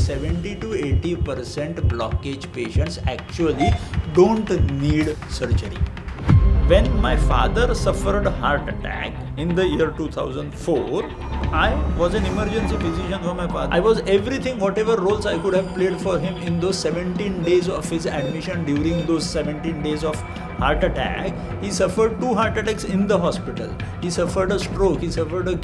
70 to 80% blockage patients actually don't need surgery. When my father suffered heart attack in the year 2004, I was an emergency physician for my father. I was everything, whatever roles I could have played for him in those 17 days of his admission. During those 17 days of heart attack, he suffered 2 heart attacks in the hospital. He suffered a stroke, he suffered a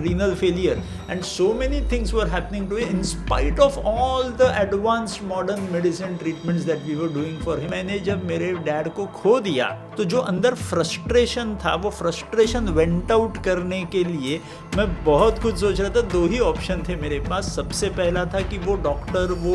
renal failure, and so many things were happening to him in spite of all the advanced modern medicine treatments that we were doing for him. मैंने जब मेरे dad को खो दिया तो जो अंदर frustration था, वो फ्रस्ट्रेशन वेंट आउट करने के लिए मैं बहुत कुछ सोच रहा था. 2 ही ऑप्शन थे मेरे पास. सबसे पहला था कि वो डॉक्टर, वो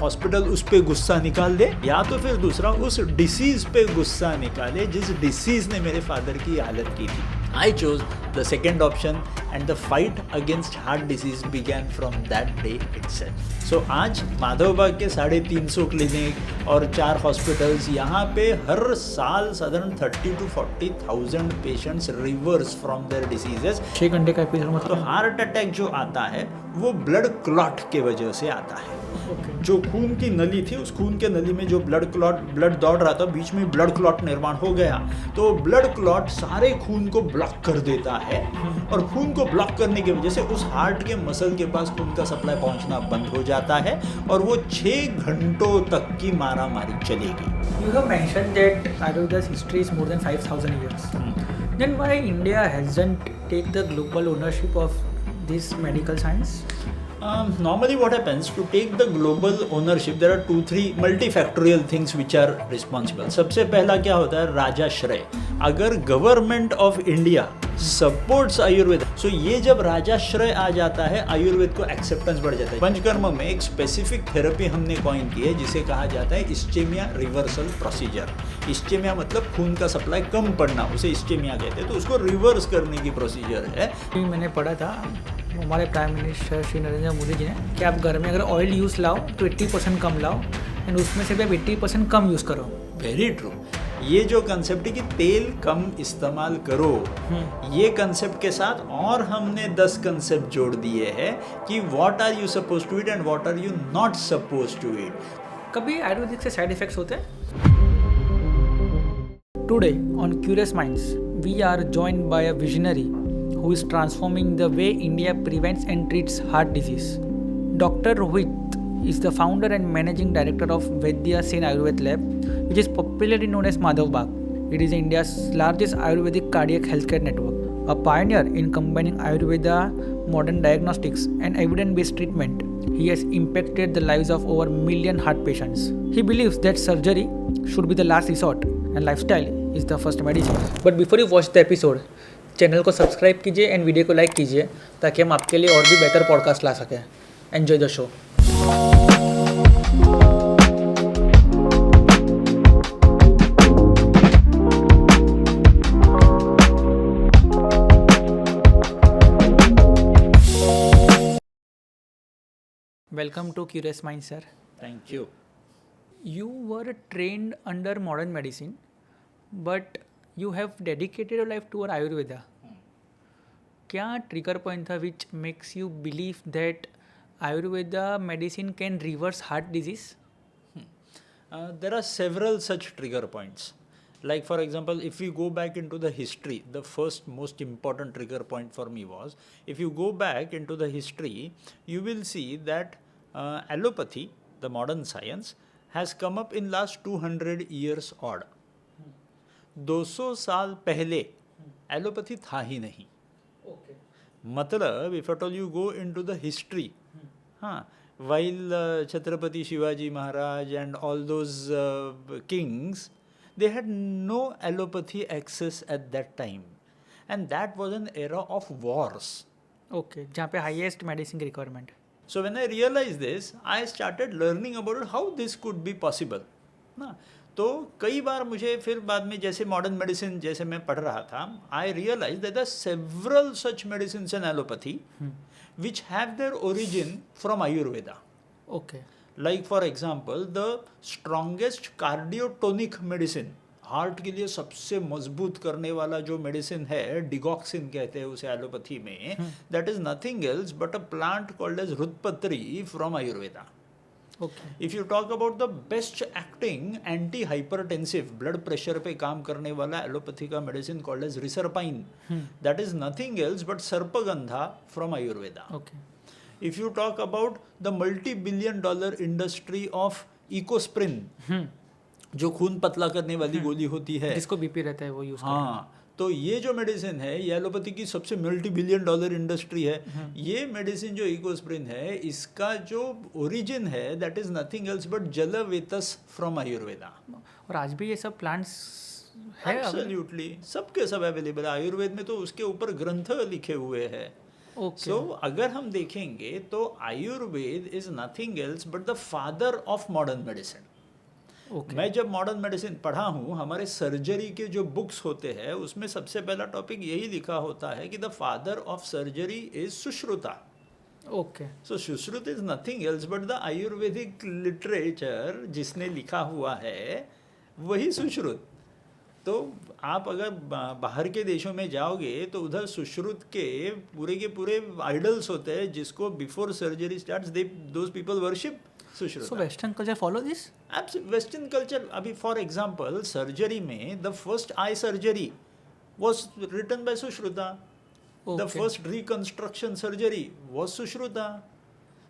हॉस्पिटल उस पर गुस्सा निकाल दे, या तो फिर दूसरा उस डिसीज़ पे गुस्सा निकाले जिस डिसीज़ ने मेरे फादर की हालत की थी. I chose the second option and the fight against heart disease began from that day itself. So आज माधवबाग के 350 क्लिनिक और 4 हॉस्पिटल्स, यहाँ पे हर साल साधारण 30 to 40,000 patients reverse from their diseases. 6 घंटे का एपिसोड मतलब. तो हार्ट अटैक जो आता है वो ब्लड क्लॉट के वजह से आता है. जो खून की नली थी, उस खून के नली में जो ब्लड दौड़ रहा था, बीच में ब्लड क्लॉट निर्माण हो गया. तो ब्लड क्लॉट सारे खून को ब्लॉक कर देता है, और खून को ब्लॉक करने की वजह से उस हार्ट के मसल के पास खून का सप्लाई पहुंचना बंद हो जाता है, और वो 6 घंटों तक की मारामारी चलेगी. You have mentioned that Ayurveda's history is more than 5,000 years. Then why India hasn't take the global ownership of this medical science? Normally what happens, to take the global ownership, there are 2-3 multifactorial things which are responsible. सबसे पहला क्या होता है, राजाश्रय. अगर government of India supports Ayurveda, so ये जब राजाश्रय आ जाता है, आयुर्वेद को एक्सेप्टेंस बढ़ जाता है. पंचकर्म में एक स्पेसिफिक थेरेपी हमने कॉइन की है जिसे कहा जाता है इस्चेमिया रिवर्सल प्रोसीजर. इस्चेमिया मतलब खून का सप्लाई कम पड़ना, उसे इस्चेमिया कहते हैं. तो उसको रिवर्स करने की प्रोसीजर है. मैंने पढ़ा था हमारे प्राइम मिनिस्टर श्री नरेंद्र मोदी जी ने कि आप घर में अगर ऑयल यूज़ लाओ तो 80% कम लाओ, एंड उसमें से भी आप 80% कम यूज़ करो. Very true. ये जो कंसेप्ट है कि तेल कम इस्तेमाल करो, ये कंसेप्ट के साथ और हमने 10 कंसेप्ट जोड़ दिए हैं कि what are you suppose to eat and what are you not suppose to eat. कभी आयुर्वेदिक से साइड इफेक्ट्स होते हैं? Today on Curious Minds we are joined by a visionary who is transforming the way India prevents and treats heart disease. Dr. Rohit is the founder and managing director of Vaidya Sen Ayurved Lab, which is popularly known as Madhavbag. It is India's largest Ayurvedic cardiac healthcare network, a pioneer in combining Ayurveda, modern diagnostics, and evidence-based treatment. He has impacted the lives of over 1 million heart patients. He believes that surgery should be the last resort and lifestyle is the first medicine. But before you watch the episode, channel को subscribe कीजिए and video को like कीजिए ताकि हम आपके लिए और भी बेहतर पॉडकास्ट ला सकें. Enjoy the show. Welcome to Curious Mind sir. Thank you. You were trained under modern medicine, but you have dedicated your life to Ayurveda. क्या trigger point था which makes you believe that Ayurveda medicine can reverse heart disease? There are several such trigger points. Like for example, if we go back into the history, the first most important trigger point for me was, if you go back into the history, you will see that allopathy, the modern science, has come up in last 200 years odd. 200 साल पहले allopathy था ही नहीं. मतलब if at all you go into the history, while Chhatrapati Shivaji Maharaj and all those kings, they had no allopathy access at that time, and that was an era of wars. Okay, जहाँ पे highest medicine requirement. So when I realized this, I started learning about how this could be possible. ना तो कई बार मुझे फिर बाद में जैसे मॉडर्न मेडिसिन जैसे मैं पढ़ रहा था, I realize that there are several such medicines in allopathy which have their origin from Ayurveda. Okay. Like for example, the strongest cardiotonic medicine, heart के लिए सबसे मजबूत करने वाला जो मेडिसिन है, डिगॉक्सिन कहते हैं उसे एलोपैथी में, that is nothing else but a plant called as Rudrapatri from Ayurveda. Okay. If you talk about the best acting anti-hypertensive blood pressure पे काम करने वाला एलोपैथी का medicine called as reserpine, that is nothing else but Sarpagandha from Ayurveda. Okay. If you talk about the multi-billion-dollar industry of Ecosprin, जो खून पतला करने वाली गोली होती है, जिसको बीपी रहता है वो यूज हाँ, तो ये जो मेडिसिन है ये एलोपैथी की सबसे $multi-billion इंडस्ट्री है. ये मेडिसिन जो इकोस्प्रिन है, इसका जो ओरिजिन है that is nothing else but Jalvetas from Ayurveda. और आज भी ये सब प्लांट्स है. एब्सोल्युटली सबके सब अवेलेबल है. आयुर्वेद में तो उसके ऊपर ग्रंथ लिखे हुए हैं. Okay. सो अगर हम देखेंगे तो Ayurveda is nothing else but the father of modern medicine. Okay. मैं जब मॉडर्न मेडिसिन पढ़ा हूँ, हमारे सर्जरी के जो बुक्स होते हैं उसमें सबसे पहला टॉपिक यही लिखा होता है कि the father of surgery is Sushruta. Okay. So Sushrut is nothing else but the Ayurvedic literature जिसने लिखा हुआ है वही सुश्रुत. तो आप अगर बाहर के देशों में जाओगे तो उधर सुश्रुत के पूरे आइडल्स होते हैं जिसको before surgery starts they those people worship Sushrut. So Western culture follow this? Western culture, अभी फॉर एग्जाम्पल सर्जरी में the first eye surgery was written by Sushruta. The first reconstruction surgery was Sushruta.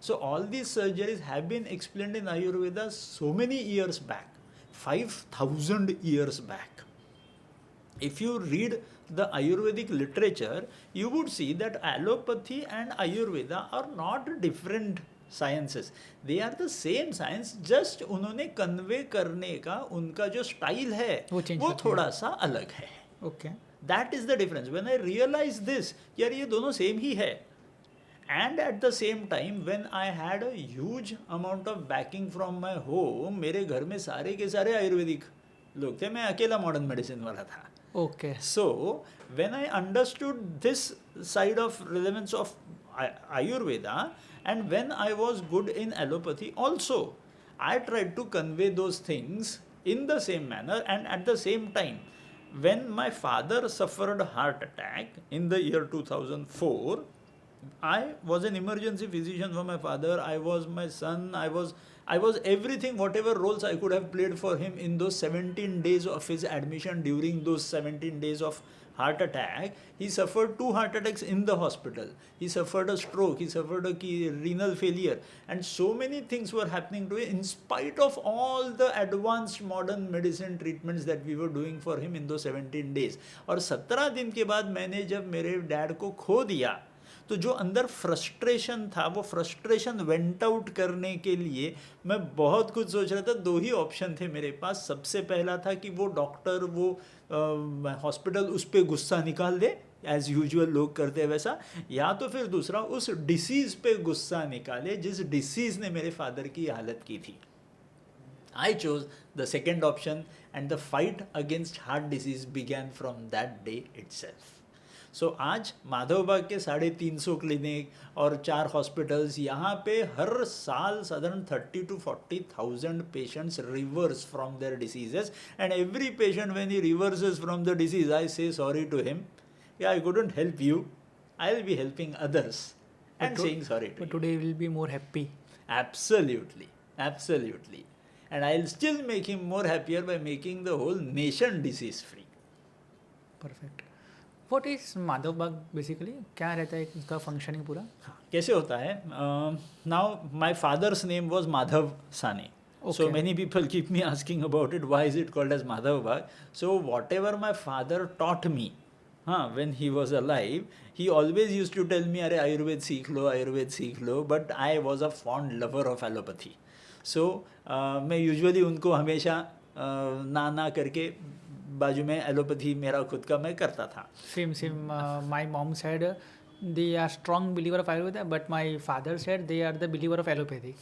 So all these surgeries have been explained in Ayurveda so many years back, 5,000 years back. If you read the Ayurvedic literature, you would see that allopathy and Ayurveda are not different sciences. They are the same science, just उन्होंने convey करने का उनका जो style है वो थोड़ा सा अलग है. Okay. That is the difference. When I realized this, यार ये दोनों same ही है. And at the same time, when I had a huge amount of backing from my home, मेरे घर में सारे के सारे आयुर्वेदिक लोग थे, मैं अकेला मॉडर्न मेडिसिन वाला था. Okay. So when I understood this side of relevance of Ayurveda, and when I was good in allopathy also, I tried to convey those things in the same manner. And at the same time, when my father suffered a heart attack in the year 2004, I was an emergency physician for my father. I was my son. I was everything, whatever roles I could have played for him in those 17 days of his admission. During those 17 days of heart attack, he suffered 2 heart attacks in the hospital. He suffered a stroke. He suffered a renal failure. And so many things were happening to him in spite of all the advanced modern medicine treatments that we were doing for him in those 17 days. और 17 दिन के बाद मैंने जब मेरे dad को खो दिया, तो जो अंदर फ्रस्ट्रेशन था वो फ्रस्ट्रेशन वेंट आउट करने के लिए मैं बहुत कुछ सोच रहा था. 2 ही ऑप्शन थे मेरे पास. सबसे पहला था कि वो डॉक्टर वो हॉस्पिटल उस पर गुस्सा निकाल दे एज यूजुअल लोग करते हैं वैसा, या तो फिर दूसरा उस डिसीज़ पे गुस्सा निकाले जिस डिसीज़ ने मेरे फादर की हालत की थी. I chose the second option and the fight against heart disease began from that day itself. सो आज माधवबाग के 350 क्लिनिक और 4 हॉस्पिटल्स, यहाँ पे हर साल साधारण 30 to 40,000 patients reverse from their diseases. And every patient when he reverses from the disease I say sorry to him, या I couldn't help you, I will be helping others and saying sorry to. Today will be more happy. Absolutely, absolutely. And I'll still make him more happier by making the whole nation disease free. Perfect. What is Madhavbaug basically, क्या रहता है इसका functioning पूरा? कैसे होता है? Now my father's name was Madhav Sane. Okay. So many people keep me asking about it. Why is it called as Madhavbag? So whatever my father taught me, when he was alive, he always used to tell me, "अरे आयुर्वेद सीख लो." But I was a fond lover of allopathy. So मैं usually उनको हमेशा ना करके बाजू में allopathy मेरा खुद का मैं करता था. Same. My mom said they are strong believer of Ayurveda, but my father said they are the believer of allopathy.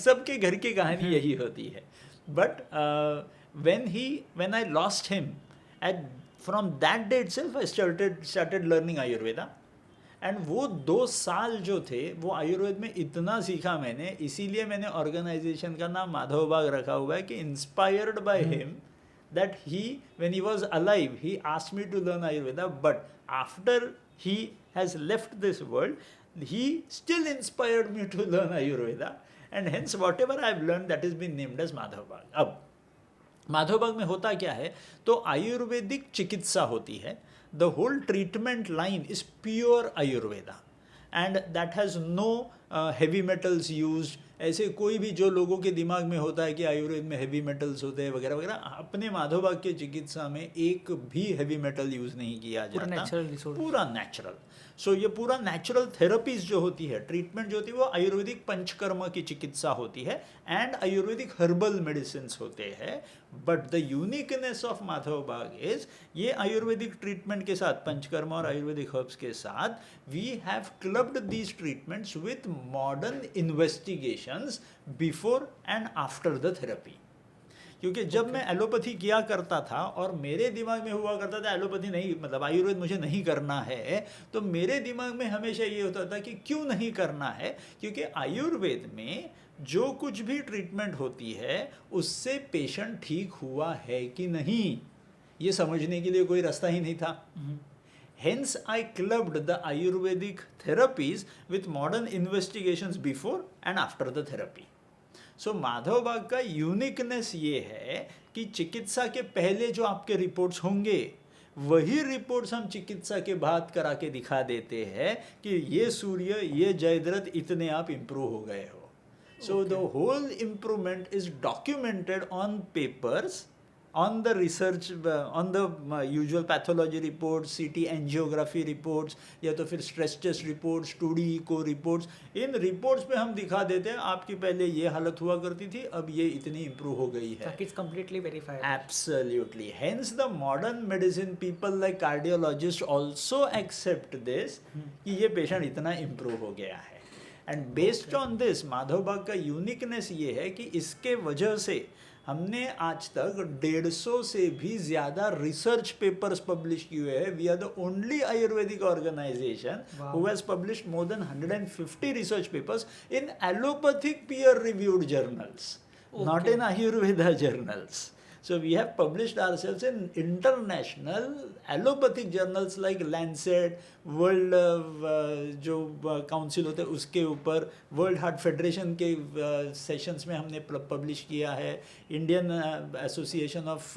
सबके घर की कहानी यही होती है. But when I lost him, from that day itself I started learning Ayurveda. And वो 2 साल जो थे वो आयुर्वेद में इतना सीखा मैंने, इसीलिए मैंने ऑर्गेनाइजेशन का नाम माधव बाग रखा हुआ है कि inspired by him, that he, when he was alive, he asked me to learn Ayurveda, but after he has left this world, he still inspired me to learn Ayurveda, and hence whatever I have learned, that has been named as Madhav Bag. अब माधव बाग में होता क्या है, तो आयुर्वेदिक चिकित्सा होती है. The whole treatment line is pure Ayurveda, and that has no heavy metals used. ऐसे कोई भी जो लोगों के दिमाग में होता है कि आयुर्वेद में हेवी मेटल्स होते हैं वगैरह वगैरह, अपने माधव बाग के चिकित्सा में एक भी हेवी मेटल यूज़ नहीं किया जाता, पूरा नेचुरल. सो ये पूरा नेचुरल थेरेपीज जो होती है, ट्रीटमेंट जो होती है, वो आयुर्वेदिक पंचकर्म की चिकित्सा होती है एंड आयुर्वेदिक हर्बल मेडिसिन होते हैं. But the uniqueness of Madhav Bagh is, ये आयुर्वेदिक ट्रीटमेंट के साथ, पंचकर्म और आयुर्वेदिक हर्ब्स के साथ, we have clubbed these treatments with modern investigations before and after the therapy. क्योंकि जब मैं एलोपैथी किया करता था और मेरे दिमाग में हुआ करता था एलोपैथी नहीं, मतलब आयुर्वेद मुझे नहीं करना है, तो मेरे दिमाग में हमेशा ये होता था कि क्यों नहीं करना है, क्योंकि आयुर्वेद में जो कुछ भी ट्रीटमेंट होती है उससे पेशेंट ठीक हुआ है कि नहीं, ये समझने के लिए कोई रास्ता ही नहीं था. Hence, I clubbed the Ayurvedic therapies with modern investigations before and after the therapy. So, Madhav Bagh का यूनिकनेस ये है कि चिकित्सा के पहले जो आपके रिपोर्ट्स होंगे, वही रिपोर्ट्स हम चिकित्सा के बाद करा के दिखा देते हैं कि ये सूर्य, ये जयद्रथ, इतने आप इम्प्रूव हो गए हो. So, the whole improvement is documented on papers, on the research, on the usual pathology reports, CT angiography reports, या तो फिर stress test reports, 2D echo reports. इन reports पे हम दिखा देते हैं आपकी पहले ये हालत हुआ करती थी, अब ये इतनी improve हो गई है. It's completely verified. Absolutely. Hence the modern medicine people like cardiologists also accept this कि ये patient इतना improve हो गया है. And based on this, Madhav Bagh का यूनिकनेस ये है कि इसके वजह से हमने आज तक 150 से भी ज़्यादा रिसर्च पेपर्स पब्लिश किए हैं. We are the only Ayurvedic organisation who has published more than 150 research papers in allopathic peer reviewed journals, not in Ayurveda journals. So we have published ourselves in international allopathic journals like Lancet, World जो council होते हैं उसके ऊपर, world heart federation के sessions में हमने publish किया है, इंडियन एसोसिएशन ऑफ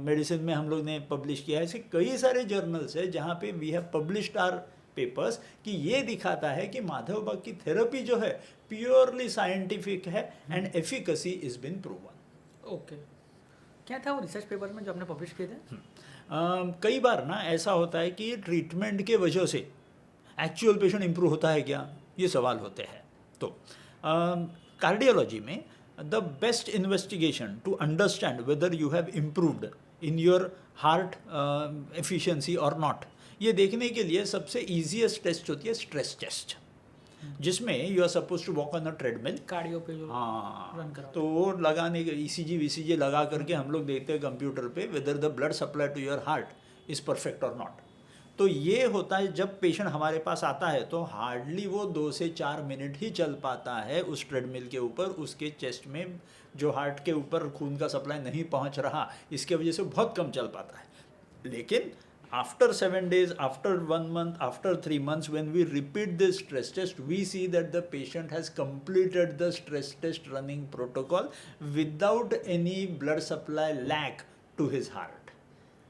मेडिसिन में हम लोग ने पब्लिश किया है. ऐसे कई सारे जर्नल्स है जहाँ पे we have published our papers कि ये दिखाता है कि माधव बाग की थेरेपी जो है प्योरली साइंटिफिक है and efficacy is been proven. Okay, क्या था वो रिसर्च पेपर में जो आपने पब्लिश किए थे? कई बार ना ऐसा होता है कि ट्रीटमेंट के वजह से एक्चुअल पेशेंट इम्प्रूव होता है क्या, ये सवाल होते हैं. तो कार्डियोलॉजी में the best investigation to understand whether you have improved in your heart efficiency और नॉट, ये देखने के लिए सबसे ईजीएस्ट टेस्ट होती है स्ट्रेस टेस्ट, जिसमें you are suppose to walk on a treadmill. Cardio पे जो हाँ, तो वो लगाने के ECG लगा करके हम लोग देखते हैं कंप्यूटर पे whether the blood supply to your heart is perfect और नॉट. तो ये होता है जब पेशेंट हमारे पास आता है तो हार्डली वो 2 से 4 मिनट ही चल पाता है उस ट्रेडमिल के ऊपर. उसके चेस्ट में जो हार्ट के ऊपर खून का सप्लाई नहीं पहुंच रहा, इसके वजह से बहुत कम चल पाता है. लेकिन after 7 days, after 1 month, after 3 months, when we repeat this stress test, we see that the patient has completed the stress test running protocol without any blood supply lack to his heart.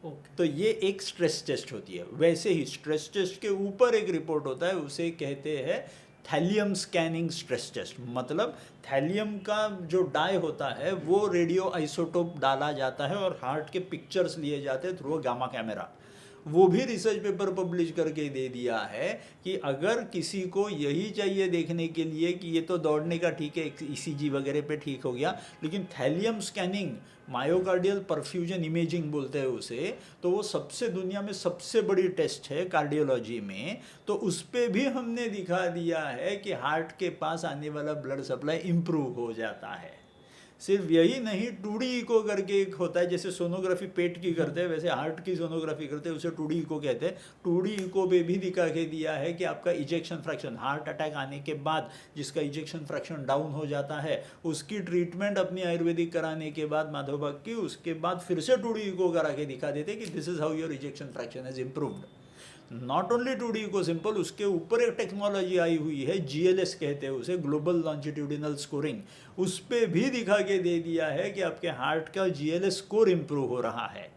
Okay. तो ये एक stress test होती है. वैसे ही stress test के ऊपर एक report होता है, उसे कहते हैं थैलियम स्कैनिंग स्ट्रेस टेस्ट. मतलब थैलियम का जो डाई होता है वो रेडियो आइसोटोप डाला जाता है और हार्ट के पिक्चर्स लिए जाते हैं थ्रू गामा कैमरा. वो भी रिसर्च पेपर पब्लिश करके दे दिया है कि अगर किसी को यही चाहिए देखने के लिए कि ये तो दौड़ने का ठीक है, ECG वगैरह पे ठीक हो गया, लेकिन thallium scanning, myocardial perfusion imaging बोलते हैं उसे, तो वो सबसे दुनिया में सबसे बड़ी टेस्ट है कार्डियोलॉजी में. तो उस पर भी हमने दिखा दिया है कि हार्ट के पास आने वाला ब्लड सप्लाई इम्प्रूव हो जाता है. सिर्फ यही नहीं, 2D इको करके एक होता है, जैसे सोनोग्राफी पेट की करते हैं वैसे हार्ट की सोनोग्राफी करते हैं, उसे 2D इको कहते हैं। 2D इको पे भी दिखा के दिया है कि आपका इजेक्शन फ्रैक्शन, हार्ट अटैक आने के बाद जिसका इजेक्शन फ्रैक्शन डाउन हो जाता है, उसकी ट्रीटमेंट अपनी आयुर्वेदिक कराने के बाद माधव भक्त की, उसके बाद फिर से 2D इको करा के दिखा देते कि this is how your ejection fraction has improved. Not only 2D echo simple, उसके ऊपर एक टेक्नोलॉजी आई हुई है, GLS कहते हैं उसे, ग्लोबल लॉन्जिट्यूडिनल स्कोरिंग, उस पर भी दिखा के दे दिया है कि आपके हार्ट का GLS स्कोर इम्प्रूव हो रहा है।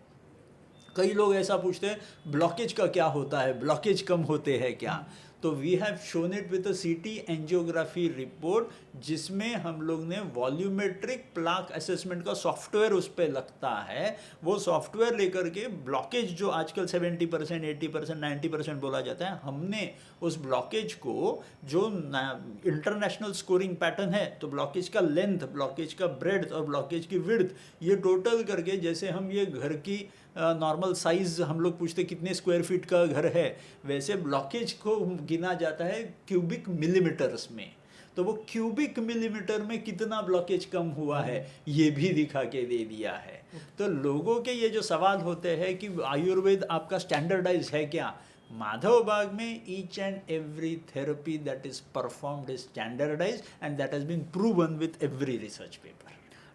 कई लोग ऐसा पूछते हैं ब्लॉकेज का क्या होता है, ब्लॉकेज कम होते हैं क्या? तो we have shown it with a CT angiography report, जिसमें हम लोग ने वॉल्यूमेट्रिक प्लाक असेसमेंट का सॉफ्टवेयर उस पर लगता है, वो सॉफ्टवेयर लेकर के ब्लॉकेज जो आजकल 70%, 80%, 90% बोला जाता है, हमने उस ब्लॉकेज को, जो इंटरनेशनल स्कोरिंग पैटर्न है, तो ब्लॉकेज का लेंथ, ब्लॉकेज का ब्रेड्थ और ब्लॉकेज की विड्थ, ये टोटल करके, जैसे हम ये घर की नॉर्मल साइज हम लोग पूछते कितने स्क्वायर फीट का घर है, वैसे ब्लॉकेज को गिना जाता है क्यूबिक मिलीमीटर्स में। तो वो क्यूबिक मिलीमीटर में कितना ब्लॉकेज कम हुआ है ये भी दिखा के दे दिया है। तो लोगों के ये जो सवाल होते हैं कि आयुर्वेद आपका स्टैंडर्डाइज है क्या, माधव बाग में each and every therapy that is performed is standardise and that has been proven with every research paper.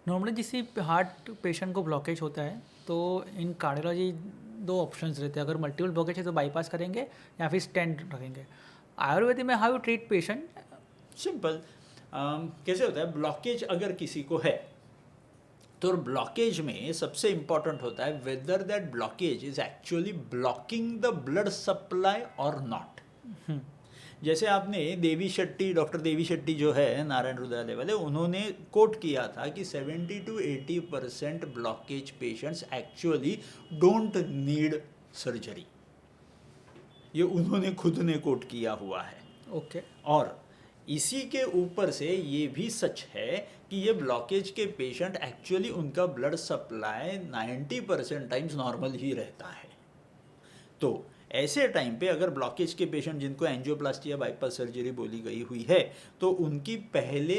Normally जिस हार्ट पेशेंट को ब्लॉकेज होता है तो इन कार्डियोलॉजी 2 ऑप्शंस रहते हैं, अगर मल्टीपल ब्लॉकेज है तो बाईपास करेंगे या फिर स्टेंट रखेंगे। आयुर्वेद में how you treat patient? Simple, कैसे होता है, ब्लॉकेज अगर किसी को है तो ब्लॉकेज में सबसे इंपॉर्टेंट होता है whether that blockage is actually blocking the blood supply और नॉट। जैसे आपने देवी शेट्टी, डॉक्टर देवी शेट्टी जो है नारायण हृदयालय वाले, उन्होंने कोट किया था कि 70 to 80% blockage patients actually don't need surgery. ये उन्होंने खुद ने कोट किया हुआ है। ओके। और इसी के ऊपर से ये भी सच है कि ये ब्लॉकेज के पेशेंट एक्चुअली उनका ब्लड सप्लाई 90% टाइम्स नॉर्मल ही रहता है। तो ऐसे टाइम पे अगर ब्लॉकेज के पेशेंट जिनको एंजियोप्लास्टी या बाईपास सर्जरी बोली गई हुई है, तो उनकी पहले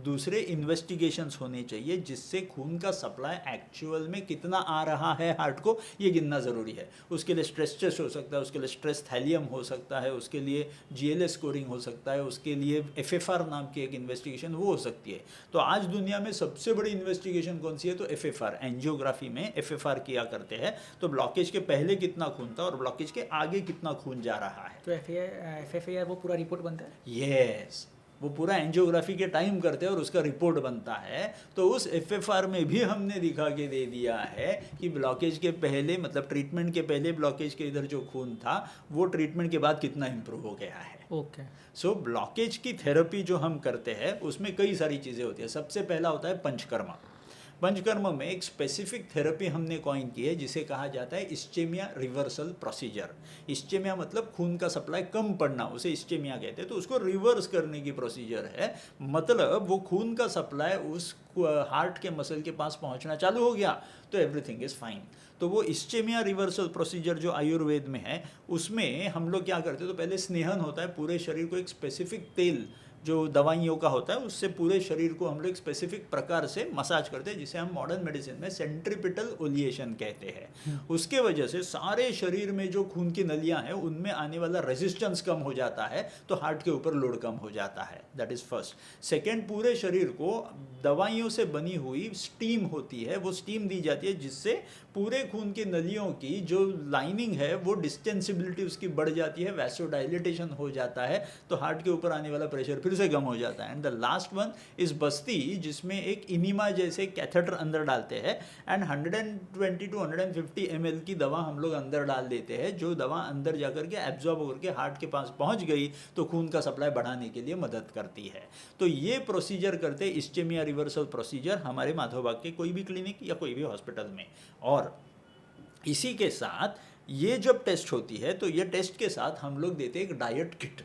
दूसरे इन्वेस्टिगेशंस होने चाहिए, जिससे खून का सप्लाई एक्चुअल में कितना आ रहा है हार्ट को ये गिनना ज़रूरी है। उसके लिए स्ट्रेस टेस्ट हो सकता है, उसके लिए स्ट्रेस थैलियम हो सकता है, उसके लिए GLS स्कोरिंग हो सकता है, उसके लिए FFR नाम की एक इन्वेस्टिगेशन वो हो सकती है। तो आज दुनिया में सबसे बड़ी इन्वेस्टिगेशन कौन सी है, तो FFR, एंजियोग्राफी में FFR किया करते हैं। तो ब्लॉकेज के पहले कितना खून था और ब्लॉकेज के आगे कितना खून जा रहा है, तो FFR वो पूरा रिपोर्ट बनता है। यस, वो पूरा एंजियोग्राफी के टाइम करते हैं और उसका रिपोर्ट बनता है। तो उस FFR में भी हमने दिखा के दे दिया है कि ब्लॉकेज के पहले, मतलब ट्रीटमेंट के पहले ब्लॉकेज के इधर जो खून था वो ट्रीटमेंट के बाद कितना इम्प्रूव हो गया है। ओके। सो ब्लॉकेज की थेरेपी जो हम करते हैं उसमें कई सारी चीज़ें होती है। सबसे पहला होता है पंचकर्म। पंचकर्म में एक स्पेसिफिक थेरेपी हमने कॉइन की है जिसे कहा जाता है इस्चेमिया रिवर्सल प्रोसीजर। इस्चेमिया मतलब खून का सप्लाई कम पड़ना, उसे इस्चेमिया कहते हैं। तो उसको रिवर्स करने की प्रोसीजर है, मतलब वो खून का सप्लाई उस हार्ट के मसल के पास पहुंचना चालू हो गया तो एवरीथिंग इज़ फाइन। तो वो इस्चेमिया रिवर्सल प्रोसीजर जो आयुर्वेद में है उसमें हम लोग क्या करते हैं, तो पहले स्नेहन होता है, पूरे शरीर को एक स्पेसिफिक तेल जो दवाइयों का होता है उससे पूरे शरीर को हम लोग एक स्पेसिफिक प्रकार से मसाज करते हैं, जिसे हम मॉडर्न मेडिसिन में सेंट्रीपिटल ओलिएशन कहते हैं। उसके वजह से सारे शरीर में जो खून की नलियां हैं उनमें आने वाला रेजिस्टेंस कम हो जाता है, तो हार्ट के ऊपर लोड कम हो जाता है। That is first. सेकेंड, पूरे शरीर को दवाइयों से बनी हुई स्टीम होती है, वो स्टीम दी जाती है जिससे पूरे खून की नलियों की जो लाइनिंग है वो डिस्टेंसिबिलिटी उसकी बढ़ जाती है, वैसोडाइलेटेशन हो जाता है, तो हार्ट के ऊपर आने वाला प्रेशर फिर से कम हो जाता है। And the last one is बस्ती, जिसमें एक इनिमा जैसे कैथेटर अंदर डालते हैं एंड 120 to 150 ml की दवा हम लोग अंदर डाल देते हैं, जो दवा अंदर जाकर के एब्जॉर्ब होकर के हार्ट के पास पहुंच गई तो खून का सप्लाई बढ़ाने के लिए मदद करती है। तो ये प्रोसीजर करते इस्चेमिया रिवर्सल प्रोसीजर हमारे माधवबाग के कोई भी क्लिनिक या कोई भी हॉस्पिटल में। और इसी के साथ ये जब टेस्ट होती है तो ये टेस्ट के साथ हम लोग देते हैं एक डाइट किट।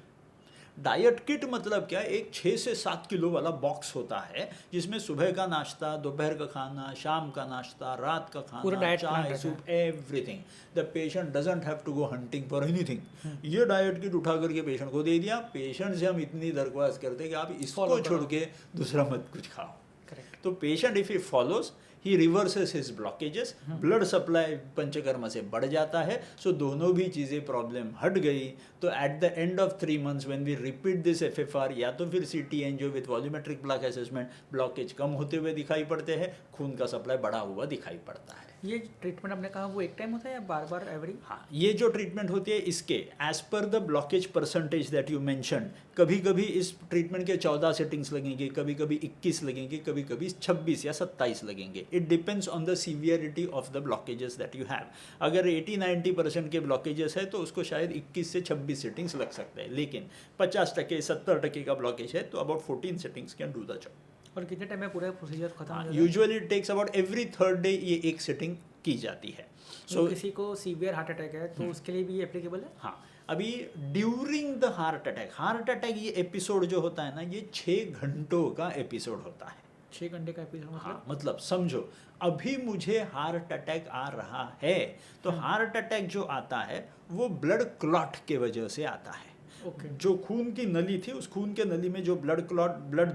डाइट किट मतलब क्या, एक 6 से 7 किलो वाला बॉक्स होता है जिसमें सुबह का नाश्ता, दोपहर का खाना, शाम का नाश्ता, रात का खाना, चाय, soup, everything. The patient doesn't have to go hunting for anything. ये डाइट किट उठा करके पेशेंट को दे दिया। पेशेंट से हम इतनी दरख्वास्त करते हैं कि आप इसको छोड़ के दूसरा मत कुछ खाओ। Correct. तो patient if he follows he reverses his blockages, blood supply panchakarma से बढ़ जाता है. सो दोनों भी चीज़ें प्रॉब्लम हट गई. तो at the end of 3 months when we repeat this FFR या तो फिर CT angio with volumetric plaque assessment, blockage कम होते हुए दिखाई पड़ते हैं, खून का सप्लाई बढ़ा हुआ दिखाई पड़ता है. ये ट्रीटमेंट आपने कहा वो एक टाइम होता है या बार बार एवरी? हाँ, ये जो ट्रीटमेंट होती है इसके as per the blockage percentage that you mention, कभी कभी इस ट्रीटमेंट के 14 सेटिंग्स लगेंगे, कभी कभी 21 लगेंगे, कभी कभी 26 या 27 लगेंगे. It depends on the severity of the blockages that you have. अगर 80-90% के ब्लॉकेजेस है तो उसको शायद 21 से 26 सेटिंग्स लग सकते हैं, लेकिन 50%, 70% का ब्लॉकेज है तो about 14 settings can do the job. और कितने टाइम में पूरा प्रोसीजर खत्म हो जाता है? Usually it takes about every 3rd day ये एक सेटिंग की जाती है. तो किसी को सीवियर हार्ट अटैक है तो उसके लिए भी एप्लीकेबल है? हाँ, अभी ड्यूरिंग द हार्ट अटैक ये एपिसोड जो होता है ना, ये 6 घंटों का एपिसोड होता है. 6 घंटे का एपिसोड मतलब? हाँ, मतलब समझो अभी मुझे हार्ट अटैक आ रहा है तो हार्ट अटैक जो आता है वो ब्लड क्लॉट के वजह से आता है. ओके. जो खून की नली थी उस खून के नली में जो ब्लड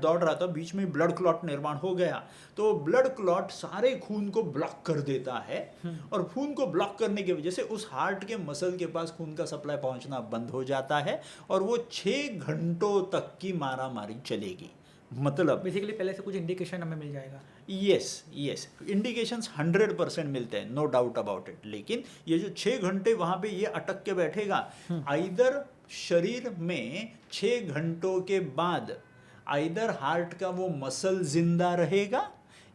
दौड़ रहा था, बीच में ब्लड क्लॉट निर्माण हो गया. तो ब्लड क्लॉट सारे खून को ब्लॉक कर देता है और खून को ब्लॉक करने की वजह से उस हार्ट के मसल के पास खून का सप्लाई पहुंचना बंद हो जाता है और वो 6 घंटों तक की मारामारी चलेगी. मतलब बेसिकली पहले से कुछ इंडिकेशन हमें मिल जाएगा. यस, इंडिकेशंस 100% मिलते हैं, नो डाउट अबाउट इट. लेकिन ये जो 6 घंटे वहाँ पे ये अटक के बैठेगा, आइदर शरीर में 6 घंटों के बाद आइदर हार्ट का वो मसल जिंदा रहेगा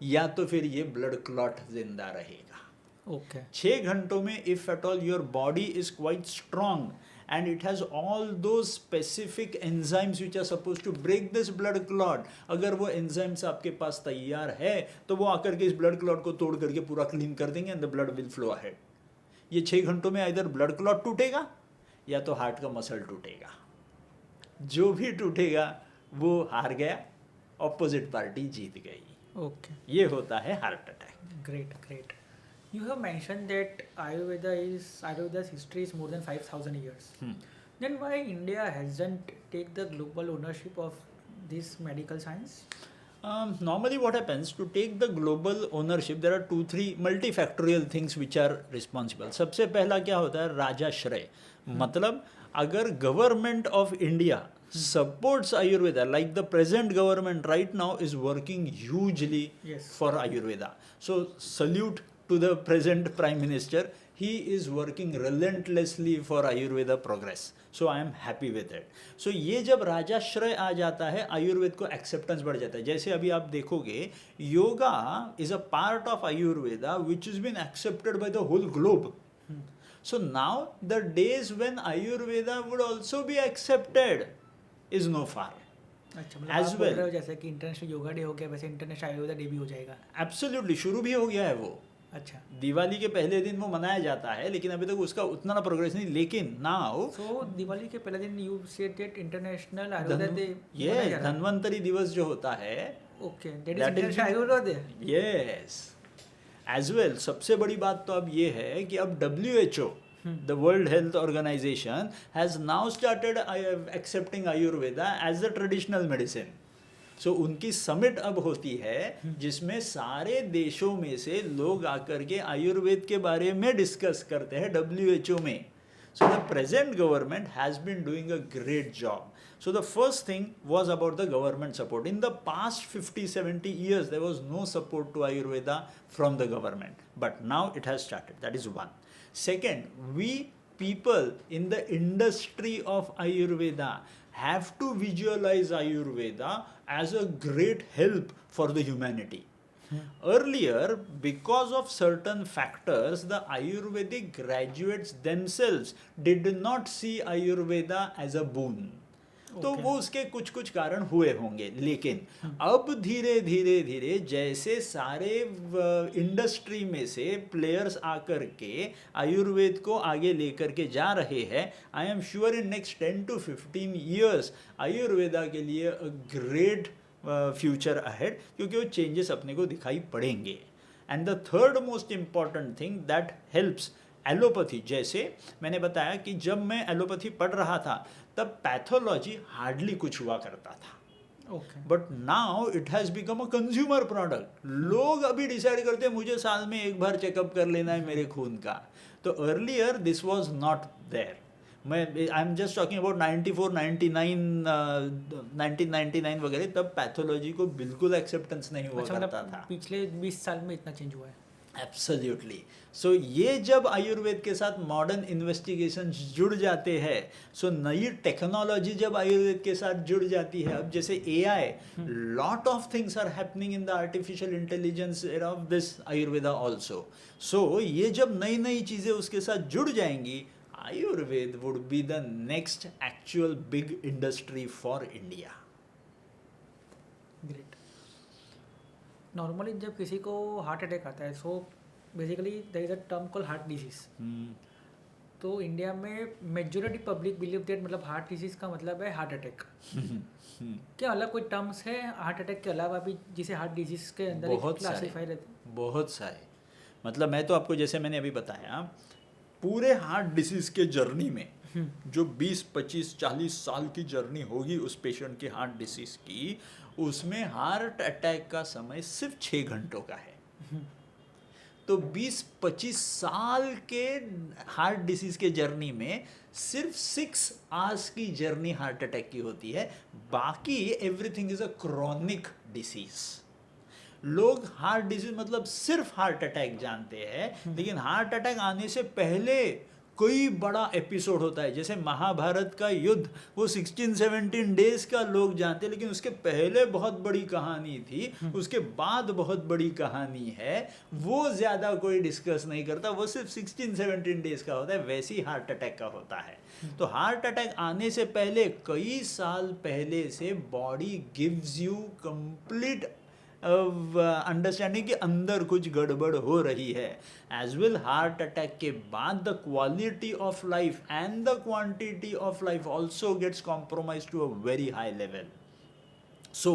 या तो फिर ये ब्लड क्लॉट जिंदा रहेगा. ओके. 6 घंटों में if at all your body is quite strong and it has all those specific enzymes which are supposed to break this blood clot. अगर वो enzymes आपके पास तैयार है तो वो आकर के इस blood clot को तोड़ करके पूरा क्लीन कर देंगे and the blood will flow ahead. ये 6 घंटों में इधर blood clot टूटेगा या तो हार्ट का मसल टूटेगा. जो भी टूटेगा वो हार गया, ऑपोजिट पार्टी जीत गई. ओके. ये होता है heart attack. Great. You have mentioned that Ayurveda's history is more than 5,000 years. Then why India hasn't take the global ownership of this medical science? Normally what happens, to take the global ownership there are 2-3 multifactorial things which are responsible. सबसे पहला क्या होता है, राजाश्रय. मतलब अगर government of India supports Ayurveda, like the present government right now is working hugely for Ayurveda. So salute to the present Prime Minister. He is working relentlessly for Ayurveda progress. So I am happy with it. So ये जब राजाश्रय आ जाता है, आयुर्वेद को acceptance बढ़ जाता है. जैसे अभी आप देखोगे, yoga is a part of Ayurveda which has been accepted by the whole globe. So now the days when Ayurveda would also be accepted is no far. अच्छा, मतलब आप बोल रहे हो जैसे कि इंटरनेशनल योगा डे हो गया वैसे इंटरनेशनल आयुर्वेदा डे भी हो जाएगा? एब्सोल्युटली, शुरू भी हो गया है वो. अच्छा. दिवाली के पहले दिन वो मनाया जाता है लेकिन अभी तक उसका उतना ना प्रोग्रेस नहीं. लेकिन नाउ दिवाली के पहले दिन you said that international Ayurveda day. ये धन्वंतरी दिवस जो होता है, okay, that is international Ayurveda day. Yes as well. सबसे बड़ी बात तो अब ये है कि अब WHO, the World Health Organization, has now started accepting Ayurveda as a traditional medicine. So उनकी समिट अब होती है जिसमें सारे देशों में से लोग आकर के आयुर्वेद के बारे में डिस्कस करते हैं WHO में. So the present government has been doing a great job. So the first thing was about the government support. In the past 50-70 years, there was no support to Ayurveda from the government. But now it has started. That is one. Second, we people in the industry of Ayurveda have to visualize Ayurveda as a great help for the humanity. Earlier, because of certain factors, the Ayurvedic graduates themselves did not see Ayurveda as a boon. तो वो उसके कुछ कुछ कारण हुए होंगे. लेकिन अब धीरे धीरे जैसे सारे इंडस्ट्री में से प्लेयर्स आकर के आयुर्वेद को आगे लेकर के जा रहे हैं, I am sure in next 10 to 15 years Ayurveda के लिए अ ग्रेट फ्यूचर अहेड, क्योंकि वो चेंजेस अपने को दिखाई पड़ेंगे. And the third most important thing that helps allopathy. जैसे मैंने बताया कि जब मैं एलोपैथी पढ़ रहा था तब पैथोलॉजी हार्डली कुछ हुआ करता था. Okay but now it has become a consumer product. लोग अभी डिसाइड करते हैं मुझे साल में एक बार चेकअप कर लेना है मेरे खून का. तो earlier this was not there. मैं I am just talking about 94, 99, 1999 वगैरह. तब पैथोलॉजी को बिल्कुल एक्सेप्टेंस नहीं हुआ अच्छा करता मतलब था. पिछले 20 साल में इतना चेंज हुआ है. एब्सोल्युटली. सो ये जब आयुर्वेद के साथ मॉडर्न इन्वेस्टिगेशन जुड़ जाते हैं, सो नई टेक्नोलॉजी जब आयुर्वेद के साथ जुड़ जाती है, अब जैसे AI, lot of things are happening in the artificial intelligence of this Ayurveda also. So ये जब नई नई चीज़ें उसके साथ जुड़ जाएंगी, Ayurveda would be the next actual big industry for India. Great. Normally जब किसी को हार्ट अटैक आता है, so basically there is a term call heart disease. तो इंडिया में मेजॉरिटी पब्लिक बिलीव दैट मतलब हार्ट डिजीज का मतलब है हार्ट अटैक. क्या अलग कोई टर्म्स है हार्ट अटैक के अलावा भी जिसे हार्ट डिजीज के अंदर क्लासीफाई रहते हैं? बहुत सारे. मतलब मैं तो आपको जैसे मैंने अभी बताया, पूरे हार्ट डिसीज के जर्नी में जो 20, 25, 40 साल की जर्नी होगी उस पेशेंट की हार्ट डिसीज की, उसमें हार्ट अटैक का समय सिर्फ 6 घंटों का है. तो 20-25 साल के हार्ट डिसीज के जर्नी में सिर्फ 6 आवर्स की जर्नी हार्ट अटैक की होती है. बाकी everything is a chronic disease. लोग हार्ट डिजीज मतलब सिर्फ हार्ट अटैक जानते हैं, लेकिन हार्ट अटैक आने से पहले कोई बड़ा एपिसोड होता है. जैसे महाभारत का युद्ध, वो 16-17 डेज का लोग जानते हैं, लेकिन उसके पहले बहुत बड़ी कहानी थी, उसके बाद बहुत बड़ी कहानी है, वो ज़्यादा कोई डिस्कस नहीं करता. वो सिर्फ 16-17 डेज का होता है. वैसे ही हार्ट अटैक का होता है. तो हार्ट अटैक आने से पहले कई साल पहले से body gives you complete understanding कि अंदर कुछ गड़बड़ हो रही है. एज वेल हार्ट अटैक के बाद the quality of life and the quantity of life also gets compromise to a very high level. So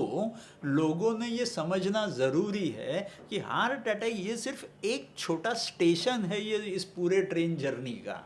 लोगों ने ये समझना ज़रूरी है कि हार्ट अटैक ये सिर्फ एक छोटा स्टेशन है ये इस पूरे ट्रेन जर्नी का.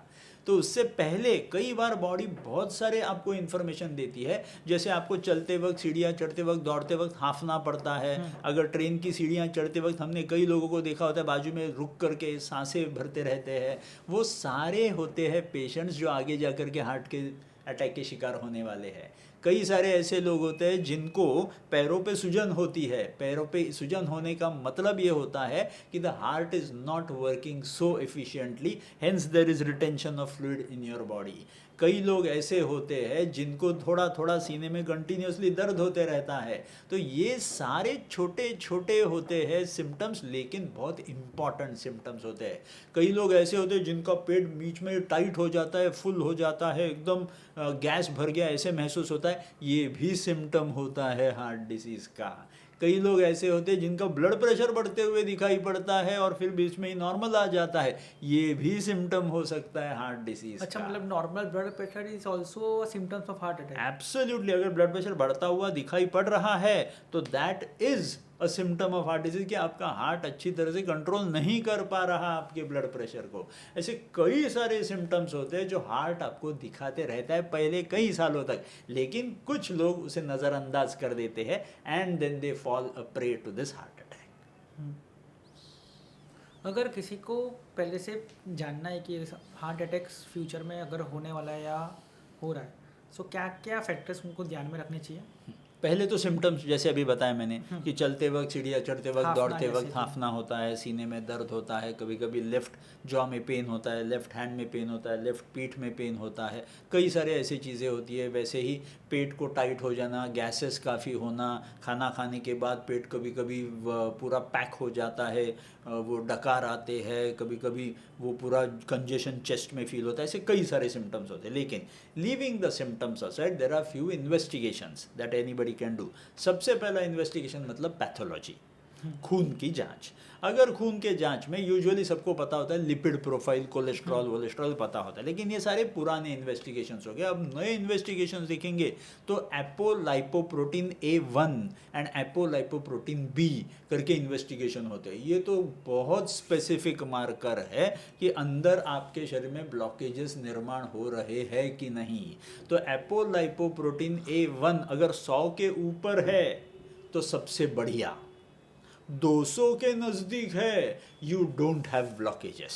तो उससे पहले कई बार बॉडी बहुत सारे आपको इन्फॉर्मेशन देती है. जैसे आपको चलते वक्त, सीढ़ियाँ चढ़ते वक्त, दौड़ते वक्त हांफना पड़ता है. अगर ट्रेन की सीढ़ियाँ चढ़ते वक्त हमने कई लोगों को देखा होता है बाजू में रुक करके सांसें भरते रहते हैं. वो सारे होते हैं पेशेंट्स जो आगे जा कर के हार्ट के अटैक के शिकार होने वाले हैं. कई सारे ऐसे लोग होते हैं जिनको पैरों पे सूजन होती है. पैरों पे सूजन होने का मतलब ये होता है कि the heart is not working so efficiently, hence there is retention of fluid in your body. कई लोग ऐसे होते हैं जिनको थोड़ा थोड़ा सीने में कंटिन्यूसली दर्द होते रहता है. तो ये सारे छोटे छोटे होते हैं सिम्टम्स, लेकिन बहुत इंपॉर्टेंट सिम्टम्स होते हैं. कई लोग ऐसे होते हैं जिनका पेट बीच में टाइट हो जाता है, फुल हो जाता है, एकदम गैस भर गया ऐसे महसूस होता है. ये भी सिम्टम होता है हार्ट डिसीज का. कई लोग ऐसे होते हैं जिनका ब्लड प्रेशर बढ़ते हुए दिखाई पड़ता है और फिर बीच में ही नॉर्मल आ जाता है. ये भी सिम्टम हो सकता है हार्ट डिसीज. अच्छा, मतलब normal blood pressure is also symptoms of heart attack. Absolutely. अगर ब्लड प्रेशर बढ़ता हुआ दिखाई पड़ रहा है तो that is a symptom of heart disease कि आपका हार्ट अच्छी तरह से कंट्रोल नहीं कर पा रहा आपके ब्लड प्रेशर को. ऐसे कई सारे सिम्टम्स होते हैं जो हार्ट आपको दिखाते रहता है पहले कई सालों तक, लेकिन कुछ लोग उसे नज़रअंदाज कर देते हैं and then they fall a prey to this heart attack. अगर किसी को पहले से जानना है कि हार्ट अटैक्स फ्यूचर में अगर होने वाला है या हो रहा है, सो क्या क्या फैक्टर्स उनको ध्यान में रखने चाहिए? पहले तो सिम्टम्स जैसे अभी बताया मैंने कि चलते वक्त, सीढ़ियाँ चढ़ते वक्त, दौड़ते वक्त जैसे हांफना होता है, सीने में दर्द होता है, कभी कभी लेफ्ट जॉ में पेन होता है, लेफ्ट हैंड में पेन होता है, लेफ्ट पीठ में पेन होता है. कई सारे ऐसी चीज़ें होती है. वैसे ही पेट को टाइट हो जाना, गैसेस काफ़ी होना, खाना खाने के बाद पेट कभी कभी पूरा पैक हो जाता है, वो डकार आते हैं, कभी कभी वो पूरा कंजेशन चेस्ट में फील होता है. ऐसे कई सारे सिम्टम्स होते हैं. लेकिन leaving the symptoms aside, there are few investigations that anybody can do. सबसे पहला इन्वेस्टिगेशन मतलब पैथोलॉजी. खून की जांच। अगर खून के जांच में यूजुअली सबको पता होता है लिपिड प्रोफाइल, कोलेस्ट्रॉल पता होता है, लेकिन ये सारे पुराने इन्वेस्टिगेशंस हो गए। अब नए इन्वेस्टिगेशंस देखेंगे तो एपोलाइपोप्रोटीन A1 एंड एपोलाइपोप्रोटीन B करके इन्वेस्टिगेशन होते हैं। ये तो बहुत स्पेसिफिक मार्कर है कि अंदर आपके शरीर में ब्लॉकेजेस निर्माण हो रहे हैं कि नहीं। तो एपोलाइपोप्रोटीन A1 अगर 100 के ऊपर है तो सबसे बढ़िया, 200 के नज़दीक है यू डोंट हैव ब्लॉकेजेस।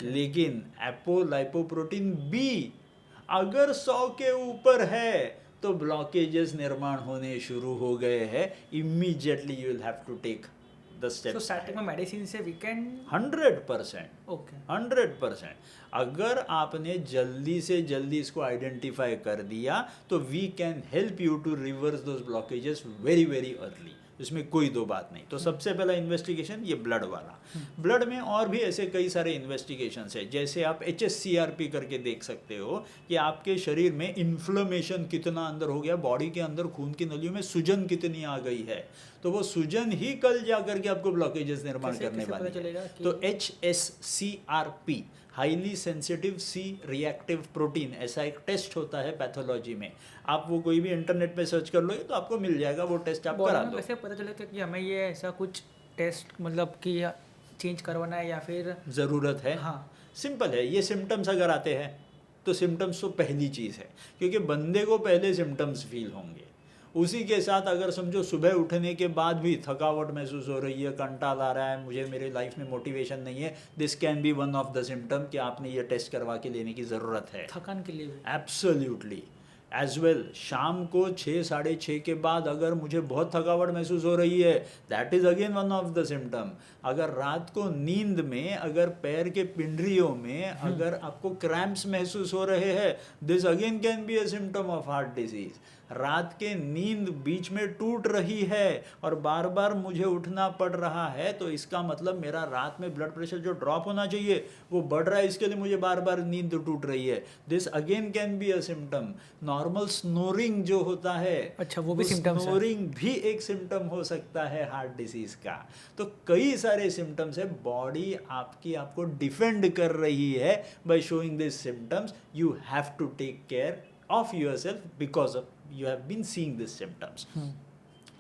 लेकिन एपोलाइपोप्रोटीन बी अगर 100 के ऊपर है तो ब्लॉकेजेस निर्माण होने शुरू हो गए हैं। Immediately you will have to take the step. So starting with medicine से we can 100%। okay 100%। अगर आपने जल्दी से जल्दी इसको आइडेंटिफाई कर दिया तो we can help you to reverse those blockages very very early. इसमें कोई दो बात नहीं। तो सबसे पहला इन्वेस्टिगेशन ये ब्लड वाला। ब्लड में और भी ऐसे कई सारे इन्वेस्टिगेशंस है, जैसे आप HSCRP करके देख सकते हो कि आपके शरीर में इन्फ्लेमेशन कितना अंदर हो गया, बॉडी के अंदर खून की नलियों में सूजन कितनी आ गई है। तो वो सूजन ही कल जा करके आपको ब्लॉकेजेस निर्माण करने वाली है। तो HSCRP highly sensitive C reactive protein, ऐसा एक टेस्ट होता है पैथोलॉजी में। आप वो कोई भी इंटरनेट पे सर्च कर लो तो आपको मिल जाएगा, वो टेस्ट आप करा दो। कैसे पता चलेगा कि हमें ये ऐसा कुछ टेस्ट मतलब कि चेंज करवाना है या फिर ज़रूरत है? हाँ सिंपल है। ये सिम्टम्स अगर आते हैं तो सिम्टम्स तो पहली चीज़ है, क्योंकि बंदे को पहले सिम्टम्स फील होंगे। उसी के साथ अगर समझो सुबह उठने के बाद भी थकावट महसूस हो रही है, कंटाल आ रहा है, मुझे मेरी लाइफ में मोटिवेशन नहीं है, this can be one of the symptom कि आपने ये टेस्ट करवा के लेने की ज़रूरत है। थकान के लिए एब्सोल्युटली एज वेल। शाम को 6 साढ़े 6 के बाद अगर मुझे बहुत थकावट महसूस हो रही है, that is again one of the symptom. अगर रात को नींद में अगर पैर के पिंडरियों में अगर आपको क्रैम्प्स महसूस हो रहे हैं, this again can be a symptom of heart disease. रात के नींद बीच में टूट रही है और बार बार मुझे उठना पड़ रहा है, तो इसका मतलब मेरा रात में ब्लड प्रेशर जो ड्रॉप होना चाहिए वो बढ़ रहा है, इसके लिए मुझे बार बार नींद टूट रही है। This again can be a symptom. Normal snoring जो होता है, अच्छा वो भी सिम्टम्स है। स्नोरिंग भी एक सिम्टम हो सकता है हार्ट डिसीज का। तो कई सारे सिम्टम्स है, बॉडी आपको डिफेंड कर रही है by showing this symptoms. You have to take care of yourself because of you have been seeing this symptoms.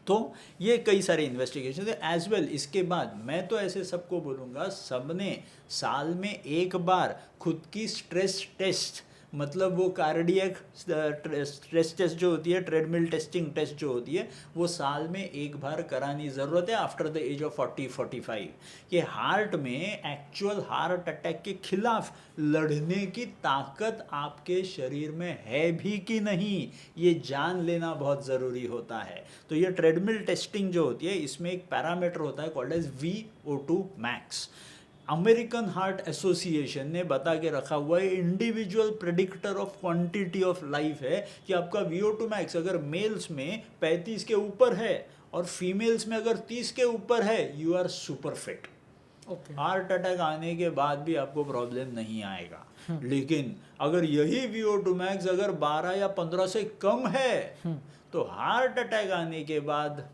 तो ये कई सारे इन्वेस्टिगेशन है एज वेल। इसके बाद मैं तो ऐसे सबको बोलूँगा, सबने साल में एक बार खुद की स्ट्रेस टेस्ट, मतलब वो कार्डियक स्ट्रेस टेस्ट जो होती है, ट्रेडमिल टेस्टिंग टेस्ट जो होती है, वो साल में एक बार करानी ज़रूरत है आफ्टर द एज ऑफ 40-45। कि हार्ट में एक्चुअल हार्ट अटैक के खिलाफ लड़ने की ताकत आपके शरीर में है भी कि नहीं, ये जान लेना बहुत ज़रूरी होता है। तो ये ट्रेडमिल टेस्टिंग जो होती है, इसमें एक पैरामीटर होता है called as VO2 max. American Heart Association ने बता के रखा हुआ है, individual predictor of quantity of life है, कि आपका VO2 मैक्स अगर मेल्स में 35 के ऊपर है और फीमेल्स में अगर 30 के ऊपर है, you are super fit. Heart attack आने के बाद भी आपको प्रॉब्लम नहीं आएगा। लेकिन अगर यही VO2 मैक्स अगर 12 या 15 से कम है तो हार्ट अटैक आने के बाद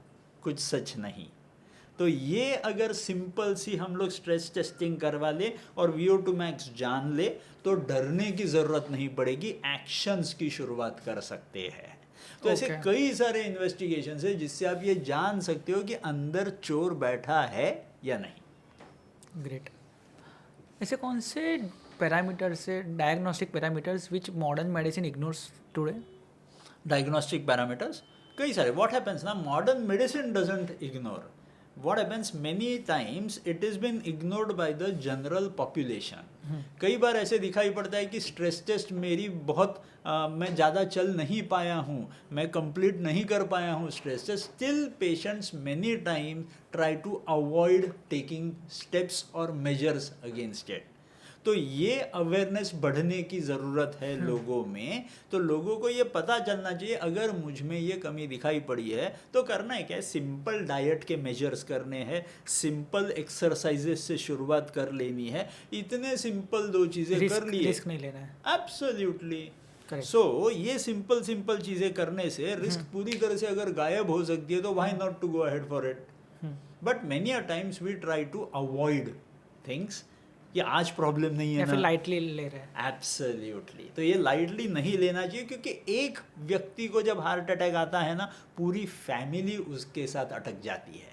कुछ सच नहीं। तो ये अगर सिंपल सी हम लोग स्ट्रेस टेस्टिंग करवा ले और VO2 मैक्स जान ले तो डरने की ज़रूरत नहीं पड़ेगी, एक्शंस की शुरुआत कर सकते हैं। तो ऐसे कई सारे इन्वेस्टिगेशंस है जिससे आप ये जान सकते हो कि अंदर चोर बैठा है या नहीं। ग्रेट। ऐसे कौन से पैरामीटर्स है, diagnostic parameters which modern medicine ignores today? Diagnostic parameters कई सारे। व्हाट हैपेंस ना, modern medicine doesn't ignore. What happens many times it has been ignored by the general population. कई बार ऐसे दिखाई पड़ता है कि स्ट्रेस टेस्ट मेरी बहुत मैं ज़्यादा चल नहीं पाया हूँ, मैं कंप्लीट नहीं कर पाया हूँ stress test. Still patients many time try to avoid taking steps और मेजर्स अगेंस्ट इट। तो ये अवेयरनेस बढ़ने की ज़रूरत है लोगों में। तो लोगों को ये पता चलना चाहिए, अगर मुझ में ये कमी दिखाई पड़ी है तो करना है क्या है, सिंपल डाइट के मेजर्स करने हैं, सिंपल एक्सरसाइजेस से शुरुआत कर लेनी है। इतने सिंपल 2 चीज़ें कर लिए, रिस्क नहीं लेना है। एब्सोल्युटली। सो ये सिंपल चीज़ें करने से रिस्क पूरी तरह से अगर गायब हो सकती है तो why not to go ahead for it. But many a times we try to avoid things कि आज प्रॉब्लम नहीं है या ना, फिर लाइटली ले रहे हैं। एब्सोल्युटली। तो ये लाइटली नहीं लेना चाहिए, क्योंकि एक व्यक्ति को जब हार्ट अटैक आता है ना, पूरी फैमिली उसके साथ अटक जाती है।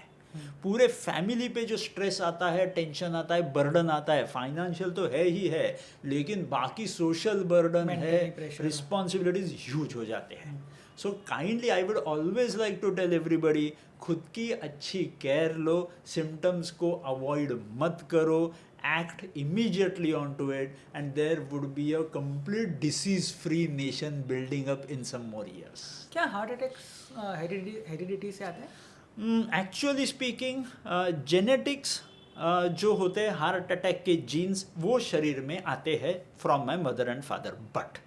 पूरे फैमिली पे जो स्ट्रेस आता है, टेंशन आता है, बर्डन आता है, फाइनेंशियल तो है ही है, लेकिन बाकी सोशल बर्डन है, Mentally pressure। रिस्पॉन्सिबिलिटीज ह्यूज हो जाते हैं। So kindly I would always like to tell everybody, खुद की अच्छी केयर लो, सिम्टम्स को अवॉइड मत करो, act immediately onto it, and there would be a complete disease free nation building up in some more years. क्या heart attack heredity से आता है? एक्चुअली स्पीकिंग जेनेटिक्स जो होते हैं हार्ट अटैक के जीन्स, वो शरीर में आते हैं from my mother and father, but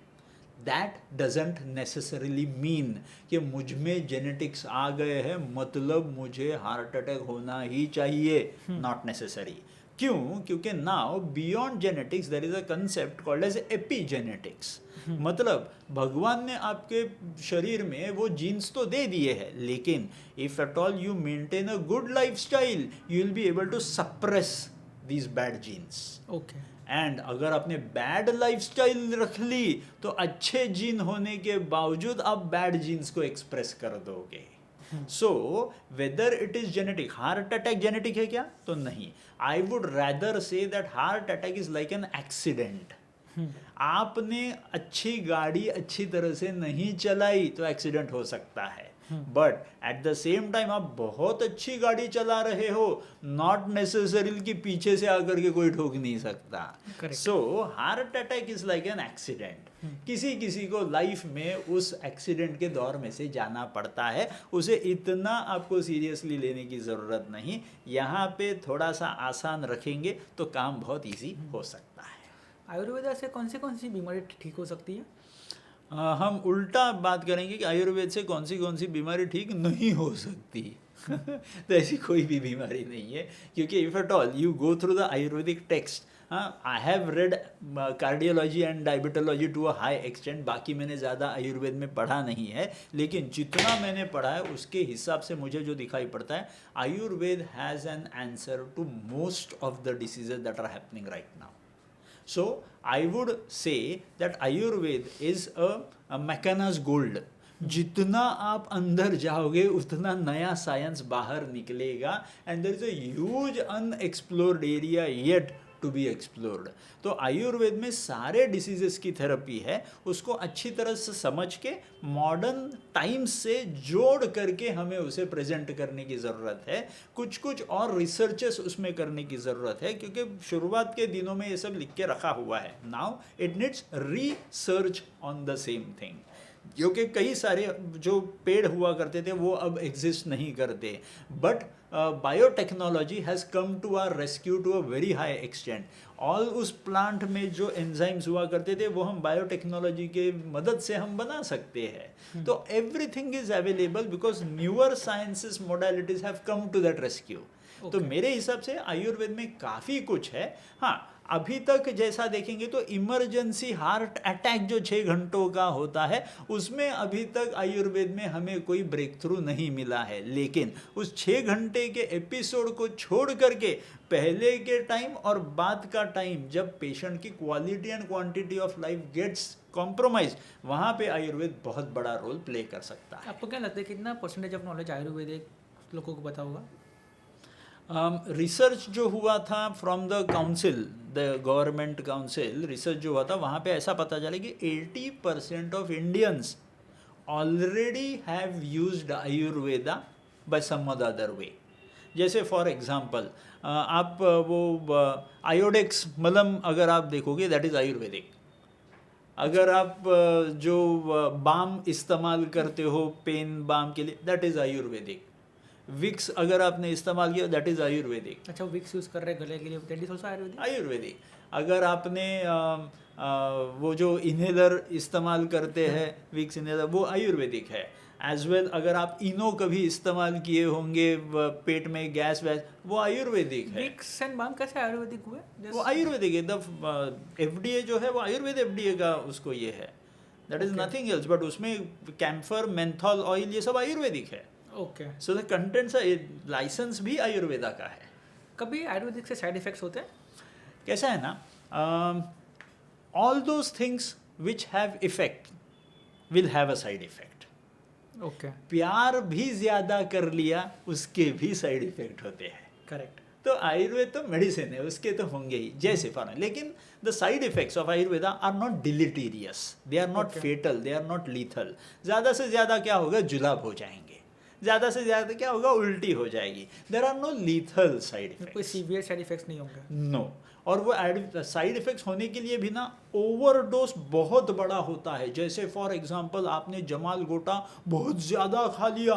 that doesn't necessarily mean कि मुझ में जेनेटिक्स आ गए हैं मतलब मुझे हार्ट अटैक होना ही चाहिए। Not necessary. क्यों? क्योंकि now beyond genetics there is a concept called as epigenetics. मतलब भगवान ने आपके शरीर में वो जीन्स तो दे दिए हैं, लेकिन if at all you maintain a good lifestyle, you will be able to suppress these bad genes. Okay. And अगर आपने बैड लाइफस्टाइल रख ली तो अच्छे जीन होने के बावजूद आप बैड जीन्स को एक्सप्रेस कर दोगे। So whether it is genetic, heart attack genetic है क्या? तो नहीं। I would rather say that heart attack is like an accident. आपने अच्छी गाड़ी अच्छी तरह से नहीं चलाई तो एक्सीडेंट हो सकता है, but at the same time आप बहुत अच्छी गाड़ी चला रहे हो, नॉट नेसेसरी कि पीछे से आकर के कोई ठोक नहीं सकता। So heart attack is like an accident. किसी किसी को लाइफ में उस एक्सीडेंट के दौर में से जाना पड़ता है, उसे इतना आपको सीरियसली लेने की ज़रूरत नहीं। यहाँ पे थोड़ा सा आसान रखेंगे तो काम बहुत ईजी हो सकता है। आयुर्वेदा से कौन सी बीमारी ठीक हो सकती है? हम उल्टा बात करेंगे कि आयुर्वेद से कौन सी बीमारी ठीक नहीं हो सकती। तो ऐसी कोई भी बीमारी नहीं है, क्योंकि if at all you go through the Ayurvedic text, I have read cardiology and diabetology to a high extent. बाकी मैंने ज़्यादा आयुर्वेद में पढ़ा नहीं है, लेकिन जितना मैंने पढ़ा है उसके हिसाब से मुझे जो दिखाई पड़ता है, Ayurveda has an answer to most of the diseases that are happening right now. So I would say that Ayurveda is a Mackana's gold. जितना आप अंदर जाओगे उतना नया साइंस बाहर निकलेगा, and there is a huge unexplored area yet to be explored. तो आयुर्वेद में सारे डिसीजेस की थेरेपी है, उसको अच्छी तरह से समझ के मॉडर्न टाइम्स से जोड़ करके हमें उसे प्रेजेंट करने की ज़रूरत है. कुछ कुछ और रिसर्चेस उसमें करने की ज़रूरत है, क्योंकि शुरुआत के दिनों में ये सब लिख के रखा हुआ है. Now it needs research on the same thing, क्योंकि कई सारे जो पेड़ हुआ करते थे वो अब एग्जिस्ट नहीं करते. But biotechnology has come to our rescue to a very high extent. All उस प्लांट में जो एंजाइम्स हुआ करते थे वो हम बायोटेक्नोलॉजी के मदद से हम बना सकते हैं. तो everything is available because newer sciences modalities have come to that rescue. तो मेरे हिसाब से आयुर्वेद में काफ़ी कुछ है. हाँ, अभी तक जैसा देखेंगे तो इमरजेंसी हार्ट अटैक जो 6 घंटों का होता है उसमें अभी तक आयुर्वेद में हमें कोई ब्रेक थ्रू नहीं मिला है. लेकिन उस 6 घंटे के एपिसोड को छोड़ करके पहले के टाइम और बाद का टाइम जब पेशेंट की quality and quantity of life gets compromise, वहाँ पे आयुर्वेद बहुत बड़ा रोल प्ले कर सकता है. आपको क्या लगता है कितना परसेंटेज ऑफ नॉलेज आयुर्वेदिक लोगों को पता होगा? रिसर्च जो हुआ था from the council, the government council research जो हुआ था, वहाँ पे ऐसा पता चला कि 80% of Indians already have used Ayurveda by some other way. जैसे फॉर एग्जांपल आप वो आयोडेक्स मलम अगर आप देखोगे दैट इज़ आयुर्वेदिक. अगर आप जो बाम इस्तेमाल करते हो पेन बाम के लिए दैट इज़ आयुर्वेदिक. विक्स अगर आपने इस्तेमाल किया दैट इज़ आयुर्वेदिक. अच्छा, विक्स यूज़ कर रहे हैं गले के लिए, that is also Ayurvedic. Ayurvedic. अगर आपने वो जो इन्हेलर इस्तेमाल करते हैं विक्स इन्हेलर, वो आयुर्वेदिक है एज वेल. अगर आप इनो कभी इस्तेमाल किए होंगे पेट में गैस वैस, वो आयुर्वेदिक है. विक्स एंड बाम कैसे आयुर्वेदिक हुए? वो आयुर्वेदिक है. द FDA जो है वो आयुर्वेद FDA का उसको ये है, that is nothing else. But उसमें कैम्फर मेंथॉल ऑयल ये सब आयुर्वेदिक है. Okay. So the contents license भी आयुर्वेदा का है। कभी आयुर्वेदिक से साइड इफेक्ट्स होते हैं? कैसा है ना, all those things which have effect will have a side effect. Okay, प्यार भी ज्यादा कर लिया उसके भी साइड इफेक्ट होते हैं। करेक्ट। तो आयुर्वेद तो मेडिसिन है, उसके तो होंगे ही जैसे फॉरन, लेकिन the side effects of Ayurveda are not deleterious, they are not Okay. Fatal, they are not lethal. ज़्यादा से ज़्यादा क्या होगा, जुलाब हो जाएंगे, ज़्यादा से ज़्यादा क्या होगा, उल्टी हो जाएगी। There are no lethal side कोई इफेक्ट्स, सीवियर साइड इफेक्ट्स नहीं होंगे। नो। और वो साइड इफेक्ट्स होने के लिए भी ना ओवरडोज बहुत बड़ा होता है। जैसे फॉर एग्जांपल आपने जमाल गोटा बहुत ज़्यादा खा लिया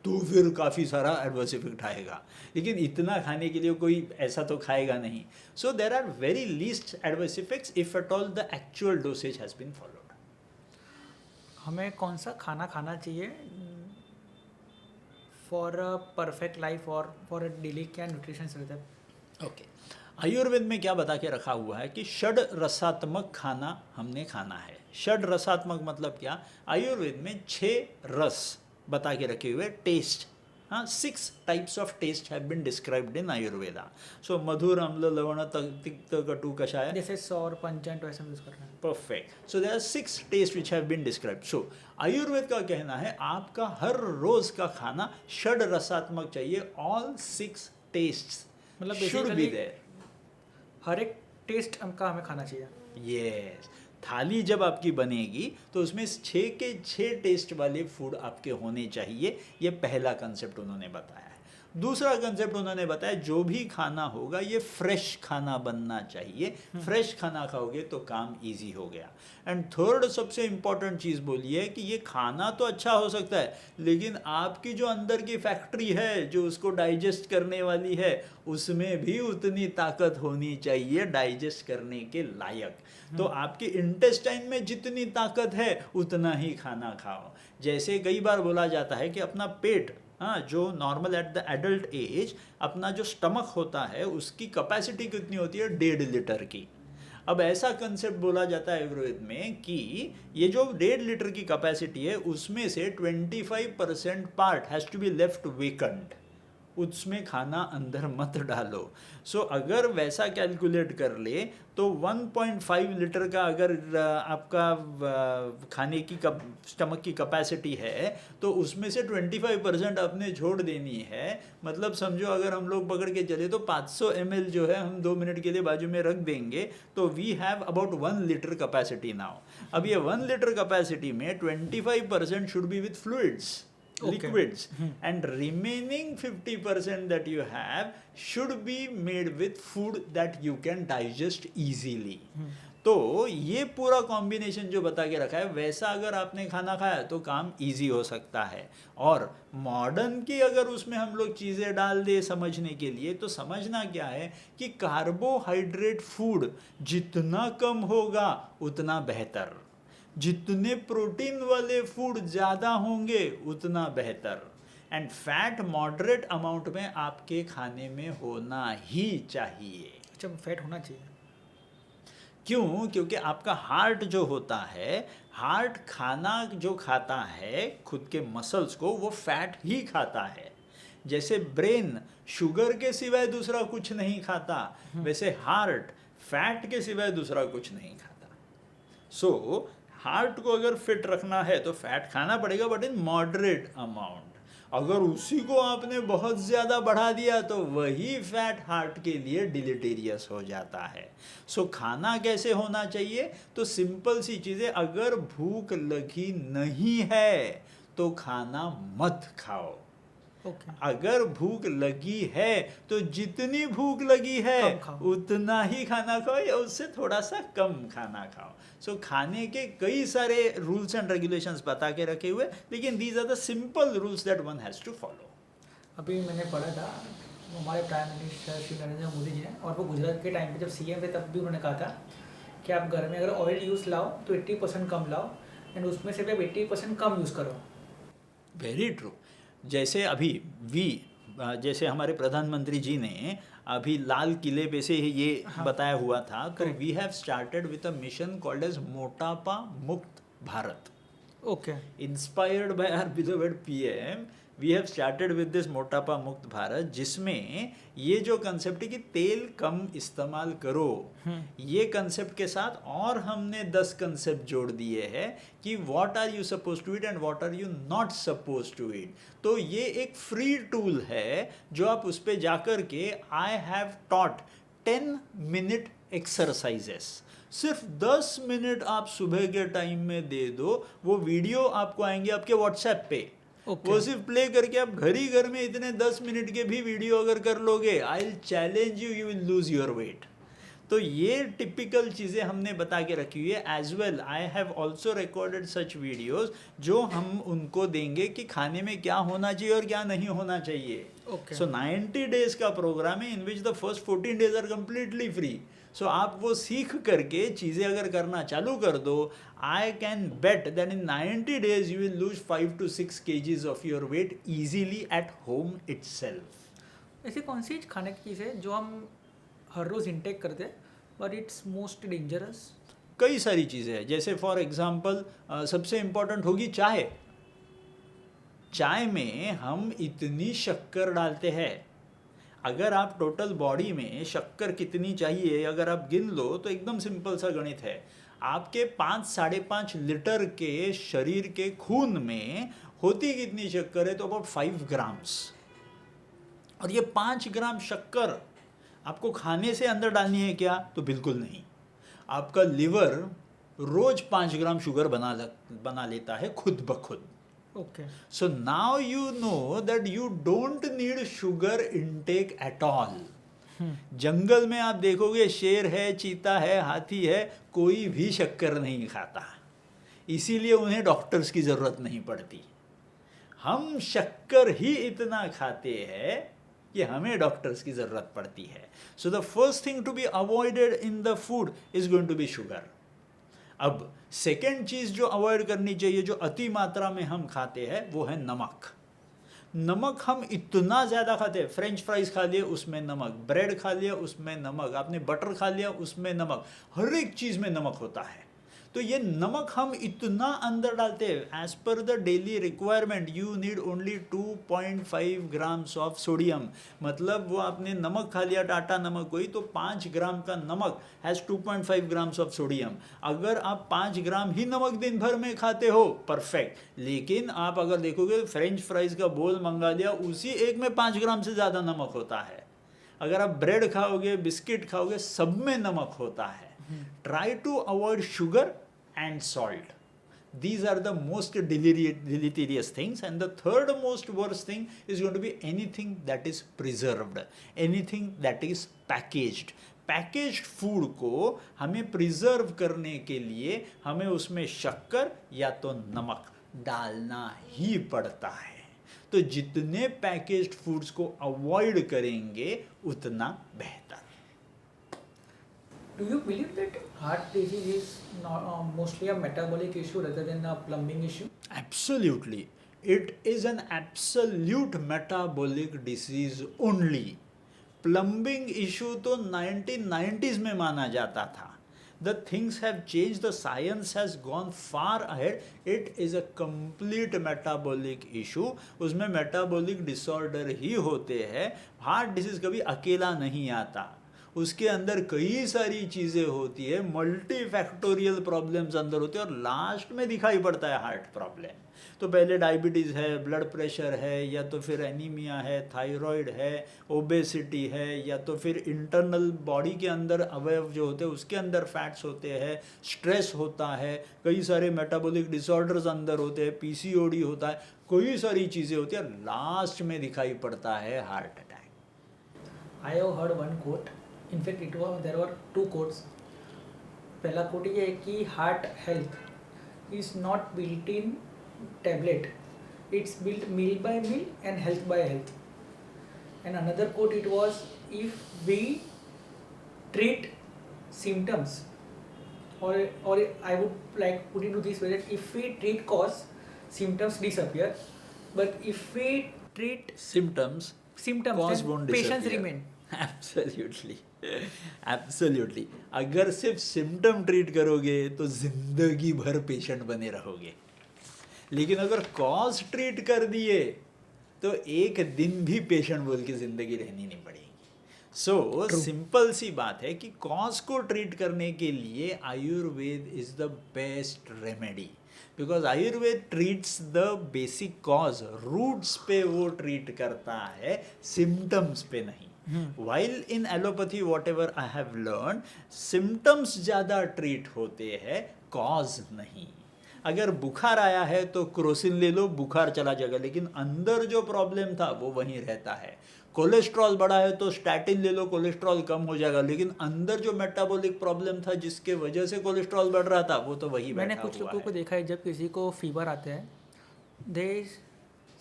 तो फिर काफ़ी सारा एडवर्स इफेक्ट आएगा, लेकिन इतना खाने के लिए कोई ऐसा तो खाएगा नहीं। So there are very least adverse effects if at all the actual dosage has been followed. हमें कौन सा खाना खाना चाहिए फॉर अ परफेक्ट लाइफ और फॉर अ डेली क्या न्यूट्रिशन रहता है? ओके, आयुर्वेद में क्या बता के रखा हुआ है कि षड रसात्मक खाना हमने खाना है। षड रसात्मक मतलब क्या, आयुर्वेद में 6 रस बता के रखे हुए, टेस्ट। हाँ, 6 types of taste have been described in Ayurveda. So madhur, amla, lavan, तिक्त, कटु, कषाय। जैसे सौर पंचन वैसे यूज कर रहे हैं। Perfect. So there are 6 taste which have been described. So Ayurveda का कहना है आपका हर रोज का खाना षड रसात्मक चाहिए। ऑल 6 टेस्ट मतलब शुड बी basically देयर। हर एक टेस्ट का हमें खाना चाहिए। यस, थाली जब आपकी बनेगी तो उसमें 6 के 6 टेस्ट वाले फूड आपके होने चाहिए। ये पहला कंसेप्ट उन्होंने बताया है। दूसरा कंसेप्ट उन्होंने बताया जो भी खाना होगा ये फ्रेश खाना बनना चाहिए। फ्रेश खाना खाओगे तो काम इजी हो गया। एंड थर्ड सबसे इंपॉर्टेंट चीज़ बोली है कि ये खाना तो अच्छा हो सकता है, लेकिन आपकी जो अंदर की फैक्ट्री है जो उसको डाइजेस्ट करने वाली है, उसमें भी उतनी ताकत होनी चाहिए डाइजेस्ट करने के लायक। तो आपके इंटेस्टाइन में जितनी ताकत है उतना ही खाना खाओ। जैसे कई बार बोला जाता है कि अपना पेट, हाँ, जो normal at the adult age अपना जो स्टमक होता है उसकी कैपेसिटी कितनी होती है, 1.5 लीटर की। अब ऐसा कंसेप्ट बोला जाता है आयुर्वेद में कि ये जो 1.5 लीटर की कैपेसिटी है उसमें से 25% part has to be left vacant, उसमें खाना अंदर मत डालो। सो अगर वैसा कैलकुलेट कर ले तो 1.5 लीटर का अगर आपका खाने की स्टमक की कैपेसिटी है तो उसमें से 25% आपने छोड़ देनी है। मतलब समझो अगर हम लोग पकड़ के चले तो 500 ml जो है हम 2 मिनट के लिए बाजू में रख देंगे तो we have about 1 litre capacity now. अब ये 1 लीटर कैपेसिटी में 25% should be with fluids, liquids, and remaining 50% that you have should be made with food that you can digest easily. तो ये पूरा कॉम्बिनेशन जो बता के रखा है वैसा अगर आपने खाना खाया तो काम इजी हो सकता है। और मॉडर्न की अगर उसमें हम लोग चीज़ें डाल दे समझने के लिए, तो समझना क्या है कि कार्बोहाइड्रेट फूड जितना कम होगा उतना बेहतर, जितने प्रोटीन वाले फूड ज़्यादा होंगे उतना बेहतर। एंड फैट मॉडरेट अमाउंट में आपके खाने में होना ही चाहिए। अच्छा, फैट होना चाहिए। क्यों? क्योंकि आपका हार्ट जो होता है, हार्ट खाना जो खाता है खुद के मसल्स को, वो फैट ही खाता है। जैसे ब्रेन शुगर के सिवाय दूसरा कुछ नहीं खाता, वैसे हार्ट फैट के सिवाय दूसरा कुछ नहीं खाता। सो हार्ट को अगर फिट रखना है तो फैट खाना पड़ेगा, बट इन मॉडरेट अमाउंट। अगर उसी को आपने बहुत ज़्यादा बढ़ा दिया तो वही फैट हार्ट के लिए डिलीटेरियस हो जाता है। सो खाना कैसे होना चाहिए? तो सिंपल सी चीज़ें, अगर भूख लगी नहीं है तो खाना मत खाओ। Okay. अगर भूख लगी है तो जितनी भूख लगी है उतना ही खाना खाओ या उससे थोड़ा सा कम खाना खाओ। सो खाने के कई सारे रूल्स एंड रेगुलेशंस बता के रखे हुए, लेकिन these are the simple rules that one has to follow. अभी मैंने पढ़ा था हमारे प्राइम मिनिस्टर श्री नरेंद्र मोदी जी ने, और वो गुजरात के टाइम पे जब CM थे तब भी उन्होंने कहा था कि आप घर में अगर ऑयल यूज़ लाओ तो 80% कम लाओ, एंड उसमें से भी आप 80% कम यूज़ करो। Very true. जैसे अभी जैसे हमारे प्रधानमंत्री जी ने अभी लाल किले पे से ये बताया हुआ था, तो we have started with a mission called as Motapa Mukt Bharat. Okay. Inspired by our beloved PM, we have started with this Motapa Mukt Bharat, जिसमें ये जो कंसेप्ट है कि तेल कम इस्तेमाल करो, ये कंसेप्ट के साथ और हमने 10 कंसेप्ट जोड़ दिए हैं कि what are you suppose to eat and what are you not suppose to eat. तो ये एक फ्री टूल है जो आप उस पर जाकर के I have taught 10 minute exercises, सिर्फ 10 मिनट आप सुबह के टाइम में दे दो, वो वीडियो आपको आएंगे आपके व्हाट्सएप पे। वो सिर्फ प्ले करके आप घर में इतने 10 मिनट के भी वीडियो अगर कर लोगे, I will challenge you, you will lose your weight. तो ये टिपिकल चीज़ें हमने बता के रखी हुई है। As well I have also recorded such videos जो हम उनको देंगे कि खाने में क्या होना चाहिए और क्या नहीं होना चाहिए। सो 90 डेज का प्रोग्राम है in which the first 14 days are completely free. So आप वो सीख करके चीज़ें अगर करना चालू कर दो, I can bet that in 90 days you will lose 5 to 6 kgs of your weight easily at home itself. ऐसी कौन सी खाने की चीज़ है जो हम हर रोज़ इंटेक करते हैं बट इट्स मोस्ट डेंजरस? कई सारी चीज़ें हैं, जैसे फॉर एग्जांपल सबसे इम्पोर्टेंट होगी चाय। चाय में हम इतनी शक्कर डालते हैं, अगर आप टोटल बॉडी में शक्कर कितनी चाहिए अगर आप गिन लो तो एकदम सिंपल सा गणित है। आपके 5-5.5 लीटर के शरीर के खून में होती कितनी शक्कर है? तो अबाउट 5 ग्राम्स। और ये 5 ग्राम शक्कर आपको खाने से अंदर डालनी है क्या? तो बिल्कुल नहीं। आपका लिवर रोज 5 ग्राम शुगर बना लेता है खुद ब खुद। Okay. So now you know that you don't need sugar intake at all. जंगल में आप देखोगे शेर है, चीता है, हाथी है, कोई भी शक्कर नहीं खाता, इसीलिए उन्हें डॉक्टर्स की ज़रूरत नहीं पड़ती। हम शक्कर ही इतना खाते हैं कि हमें डॉक्टर्स की ज़रूरत पड़ती है। So the first thing to be avoided in the food is going to be sugar. अब सेकेंड चीज़ जो अवॉइड करनी चाहिए, जो अति मात्रा में हम खाते हैं, वो है नमक। नमक हम इतना ज़्यादा खाते हैं, फ्रेंच फ्राइज़ खा लिए उसमें नमक, ब्रेड खा लिया उसमें नमक, आपने बटर खा लिया उसमें नमक, हर एक चीज़ में नमक होता है। तो ये नमक हम इतना अंदर डालते हैं। As per the daily requirement you need only 2.5 grams of sodium. मतलब वो आपने नमक खा लिया, टाटा नमक कोई, तो 5 ग्राम का नमक हैज़ 2.5 ग्राम्स ऑफ सोडियम। अगर आप 5 ग्राम ही नमक दिन भर में खाते हो, परफेक्ट। लेकिन आप अगर देखोगे फ्रेंच फ्राइज़ का बोल मंगा लिया, उसी एक में 5 ग्राम से ज़्यादा नमक होता है। अगर आप ब्रेड खाओगे, बिस्किट खाओगे, सब में नमक होता है। Try to avoid sugar and salt. These are the most deleterious things. And the third most worst thing is going to be anything that is preserved, anything that is packaged. Packaged food को हमें preserve करने के लिए हमें उसमें शक्कर या तो नमक डालना ही पड़ता है। तो जितने पैकेज्ड फूड्स को अवॉइड करेंगे उतना बेहतर। Do you believe that heart disease is mostly a metabolic issue rather than a plumbing issue? Absolutely. It is an absolute metabolic disease only. Plumbing issue तो 1990s में माना जाता था। The things have changed, the science has gone far ahead. It is a complete metabolic issue. उसमें metabolic disorder ही होते हैं। Heart disease कभी अकेला नहीं आता, उसके अंदर कई सारी चीज़ें होती है, मल्टी फैक्टोरियल प्रॉब्लम्स अंदर होते हैं और लास्ट में दिखाई पड़ता है हार्ट प्रॉब्लम। तो पहले डायबिटीज़ है, ब्लड प्रेशर है, या तो फिर एनीमिया है, थायराइड है, ओबेसिटी है, या तो फिर इंटरनल बॉडी के अंदर अवयव जो होते हैं उसके अंदर फैट्स होते हैं, स्ट्रेस होता है, कई सारे मेटाबॉलिक डिसऑर्डर्स अंदर होते हैं, पीसीओडी होता है, कई सारी चीज़ें होती हैं, लास्ट में दिखाई पड़ता है heart attack. I have heard one quote, in fact there were two quotes. पहला कोट ये है कि heart health is not built in tablet, it's built meal by meal and health by health. And another quote it was, if we treat symptoms, or I would like put into this way that if we treat cause, symptoms disappear, but if we treat symptoms cause won't patients remain. Absolutely अगर सिर्फ symptom treat करोगे तो जिंदगी भर patient बने रहोगे, लेकिन अगर कॉज ट्रीट कर दिए तो एक दिन भी पेशेंट बोल के जिंदगी रहनी नहीं पड़ेगी. सो सिंपल सी बात है कि कॉज को ट्रीट करने के लिए Ayurveda is the best remedy, because Ayurveda treats the basic cause, roots पे वो ट्रीट करता है, सिम्टम्स पे नहीं. While in allopathy whatever I have learn, symptoms ज़्यादा ट्रीट होते हैं, कॉज नहीं. अगर बुखार आया है तो क्रोसिन ले लो, बुखार चला जाएगा, लेकिन अंदर जो प्रॉब्लम था वो वहीं रहता है. कोलेस्ट्रॉल बढ़ा है तो स्टैटिन ले लो, कोलेस्ट्रॉल कम हो जाएगा, लेकिन अंदर जो मेटाबॉलिक प्रॉब्लम था जिसके वजह से कोलेस्ट्रॉल बढ़ रहा था वो तो वही बैठा हुआ है. मैंने कुछ लोगों को देखा है, जब किसी को फीवर आते हैं दे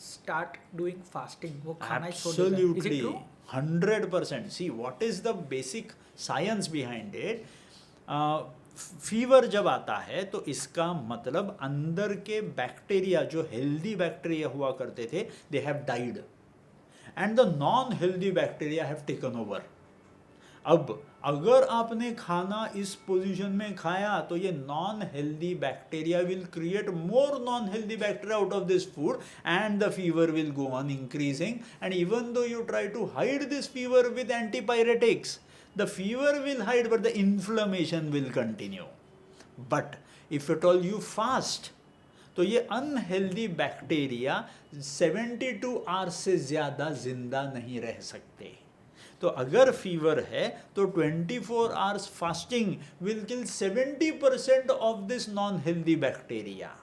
स्टार्ट डूइंग फास्टिंग, वो खाना ही छोड़ देते हैं. Is it true? 100%. See, what is the basic science behind it? Fever जब आता है तो इसका मतलब अंदर के बैक्टीरिया, जो हेल्दी बैक्टीरिया हुआ करते थे, they have died and the non healthy bacteria have taken over. अब अगर आपने खाना इस पोजीशन में खाया तो ये non healthy bacteria will create more non healthy bacteria out of this food and the fever will go on increasing. And even though you try to hide this fever with antipyretics, the fever will hide but the inflammation will continue. But if at all you fast, तो ये unhealthy bacteria 72 hours से ज़्यादा जिंदा नहीं रह सकते. तो अगर फीवर है तो 24 hours fasting will kill 70% of this non healthy bacteria.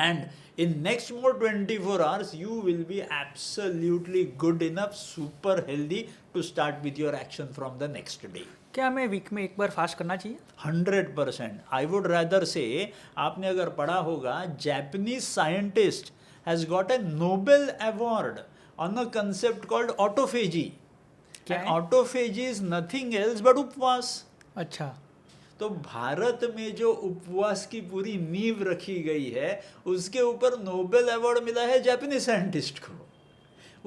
And in next more 24 hours you will be absolutely good enough, super healthy to start with your action from the next day. क्या हमें week में एक बार fast करना चाहिए? 100%. I would rather say, आपने अगर पढ़ा होगा, Japanese scientist has got a Nobel award on a concept called autophagy. क्या And है? autophagy is nothing else but उपवास. अच्छा, तो भारत में जो उपवास की पूरी नींव रखी गई है उसके ऊपर नोबेल अवार्ड मिला है जापानीज साइंटिस्ट को.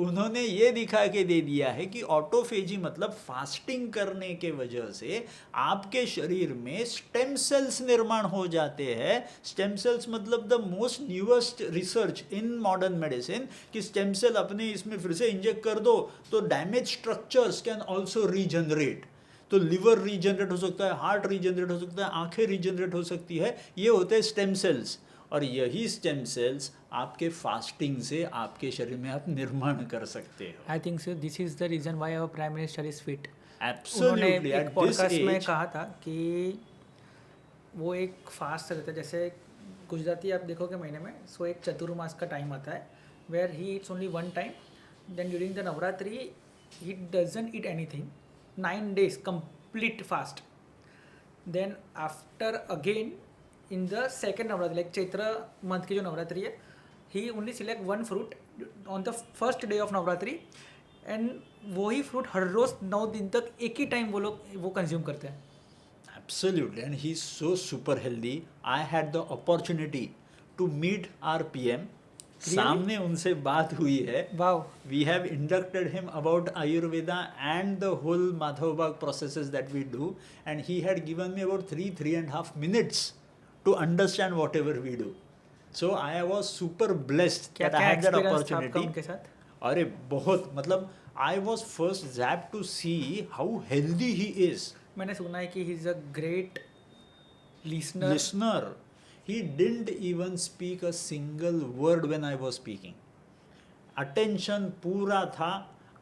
उन्होंने ये दिखा के दे दिया है कि ऑटोफेजी मतलब फास्टिंग करने के वजह से आपके शरीर में स्टेम सेल्स निर्माण हो जाते हैं. स्टेम सेल्स मतलब the most newest research in modern medicine, कि स्टेम सेल अपने इसमें फिर से इंजेक्ट कर दो तो damage structures can also regenerate. तो लिवर रीजनरेट हो सकता है, हार्ट रीजनरेट हो सकता है, आंखें रीजनरेट हो सकती है. ये होते हैं स्टेम सेल्स, और यही स्टेम सेल्स आपके फास्टिंग से आपके शरीर में आप निर्माण कर सकते हो. I think so this is the reason why our prime minister is fit. Absolutely. उन्होंने एक पॉडकास्ट में कहा था कि वो एक फास्ट रहता है, जैसे गुजराती आप देखोगे महीने में, सो एक चतुर्मास का टाइम आता है where he eats only one time, then during the Navratri he doesn't eat anything, 9 days complete fast. Then after again in the second Navratri, like Chaitra month की जो नवरात्रि है, he only select one fruit on the first day of Navratri and वही fruit हर रोज 9 दिन तक एक ही time वो लोग वो कंज्यूम करते हैं. Absolutely, and he's so super healthy. I had the opportunity to meet our PM. सामने उनसे बात हुई है. Wow. We have inducted him about Ayurveda and the whole Madhavbag processes that we do, and he had given me about 3.5 minutes to understand whatever we do. So I was super blessed क्या that I क्या had that experience था आपका opportunity. उनके साथ? अरे बहुत, मतलब I was first zapped to see how healthy he is. मैंने सुना है कि he is a great listener. Listener. He didn't even speak a single word when I was speaking. Attention पूरा था.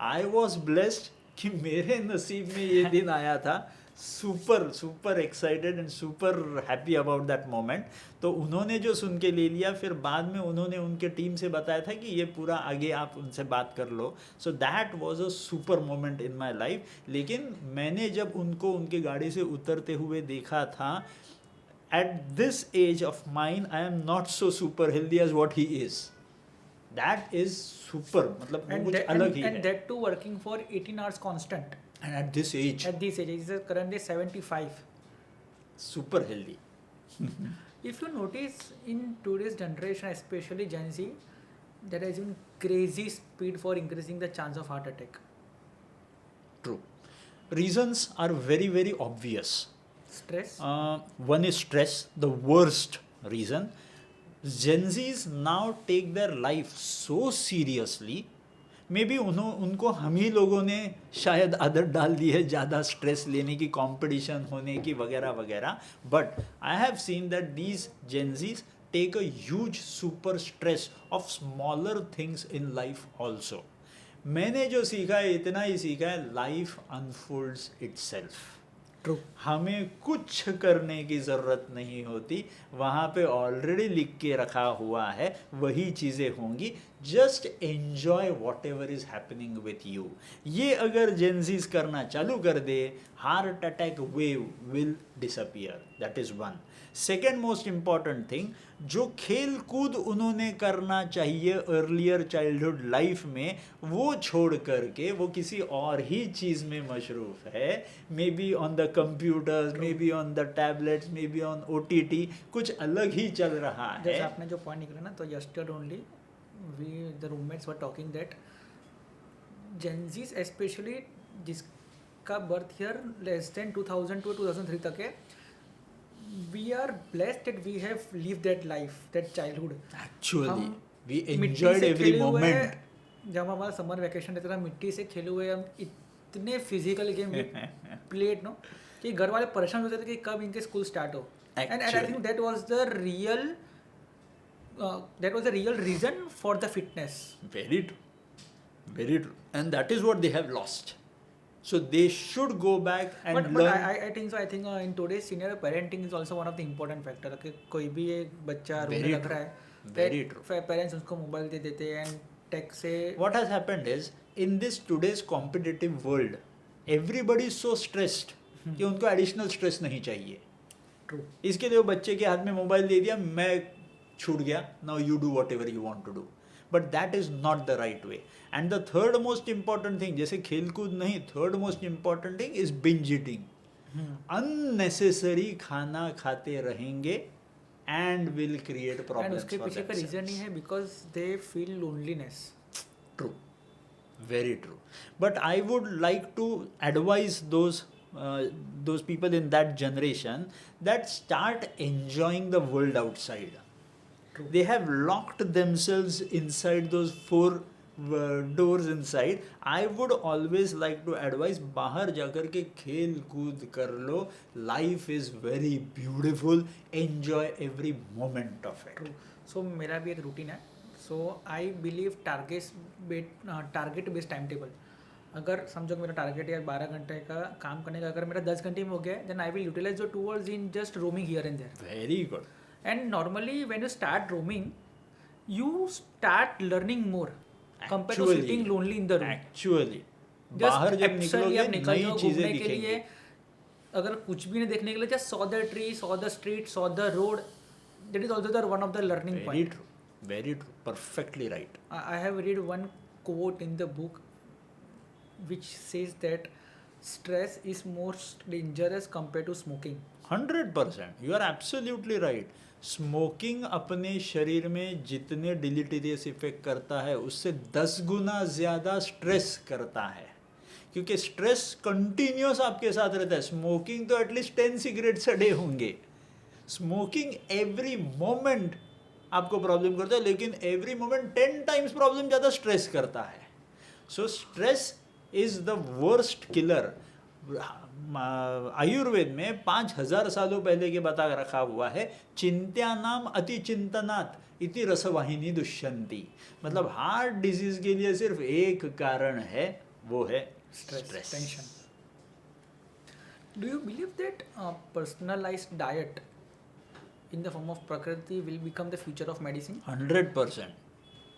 I was blessed कि मेरे नसीब में ये दिन आया था. super excited and super happy about that moment. तो उन्होंने जो सुन के ले लिया, फिर बाद में उन्होंने उनके टीम से बताया था कि ये पूरा आगे आप उनसे बात कर लो. So that was a super moment in my life. लेकिन मैंने जब उनको उनके गाड़ी से उतरते हुए देखा था, at this age of mine, I am not so super healthy as what he is. That is super. मतलब वो कुछ अलग ही है. And that too working for 18 hours constant. And at this age. At this age, he is currently 75. Super healthy. If you notice in today's generation, especially Gen Z, there has been crazy speed for increasing the chance of heart attack. True. Reasons are very, very obvious. Stress. One is stress, the worst reason. Gen Zs now take their life so seriously. May be उनको हम ही लोगों ने शायद आदत डाल दी है ज़्यादा stress लेने की, कंपटीशन होने की वगैरह वगैरह. But I have seen that these Gen Zs take a huge super stress of smaller things in life also. मैंने जो सीखा है इतना ही सीखा है, लाइफ अनफोल्ड्स इटसेल्फ. ट्रू. हमें कुछ करने की ज़रूरत नहीं होती, वहाँ पे ऑलरेडी लिख के रखा हुआ है, वही चीज़ें होंगी. Just enjoy whatever is happening with you. ये अगर जेंजीज करना चालू कर दे, heart attack wave will disappear. That is one. Second most important thing, जो खेल कूद उन्होंने करना चाहिए अर्लियर चाइल्डहुड लाइफ में, वो छोड़ करके वो किसी और ही चीज़ में मशरूफ़ है. May be on the computers, may be on the tablets, may be on OTT, कुछ अलग ही चल रहा है. जैसे आपने जो पॉइंट निकला ना, तो yesterday only we the roommates were talking that Gen Zs specially जिसका birth year less than 2000 to 2003 तक है, we are blessed that we have lived that life, that childhood. Actually, we मिट्टी enjoyed से every खेले हुए moment. हैं. जब हमारा समर वैकेशन रहता था, मिट्टी से खेले हुए हम इतने फिजिकल गेम प्लेड नो कि घर वाले परेशान होते थे कि कब इनके स्कूल स्टार्ट हो. And I think that was the real reason for the fitness. Very true. Very true. And that is what they have lost. So they should go back and but learn. I think so. I think in today's scenario, parenting is also one of the important factor. कि कोई भी एक बच्चा रोने Very लग true. रहा है, Very true. Parents उसको मोबाइल दे देते हैं एंड टेक से. What has happened is, in this today's competitive world, everybody is so stressed कि उनको additional stress नहीं चाहिए. ट्रू. इसके लिए वो बच्चे के हाथ में मोबाइल दे दिया, मैं छूट गया, now you do whatever you want to do. But that is not the right way. And the third most important thing, जैसे खेल कूद नहीं, third most important thing is binge eating. Unnecessary खाना खाते रहेंगे and will create problems and उसके for पीछे का रीजन ही themselves. है because they feel loneliness. True. Very true. But I would like to advise those people in that generation that start enjoying the world outside. True. They have locked themselves inside those four doors inside. I would always like to advise, बाहर जाकर के खेल कूद कर लो. Life is very beautiful. Enjoy every moment of it. True. So मेरा भी एक रूटीन है. So I believe target based time table. अगर समझो कि मेरा टारगेट है 12 घंटे का काम करने का, अगर मेरा 10 घंटे में हो गया then I will utilise the 2 hours इन just roaming here and there. Very good. And normally when you start roaming, you start learning more compared to sitting lonely in the room. Actually, Just बाहर जब absolutely आप निकलोगे निकल नई जाओ चीजें घूमने के लिए. दिखेंगी. अगर कुछ भी नहीं देखने के लिए, just saw the tree, saw the street, saw the road. That is also the one of the learning Very point. true. Very true. Perfectly right. I have read one quote in the book which says that stress is most dangerous compared to smoking. 100%. You are absolutely right. Smoking अपने शरीर में जितने डिलीटेरियस effect करता है, उससे 10 गुना ज़्यादा stress करता है. क्योंकि स्ट्रेस कंटिन्यूस आपके साथ रहता है. स्मोकिंग तो एटलीस्ट 10 सिगरेट्स अ डे होंगे. स्मोकिंग एवरी मोमेंट आपको प्रॉब्लम करता है, लेकिन एवरी मोमेंट 10 टाइम्स प्रॉब्लम ज़्यादा स्ट्रेस करता है. So stress is the worst killer. Ayurveda में 5000 सालों पहले के बता रखा हुआ है, चिंत्यानाम अति चिंतनात् इति रसवाहिनी दुष्यंती. मतलब हार्ट डिजीज के लिए सिर्फ एक कारण है, वो है stress. Tension. Do you believe that personalized diet in the form of Prakriti will become the future of medicine? 100%.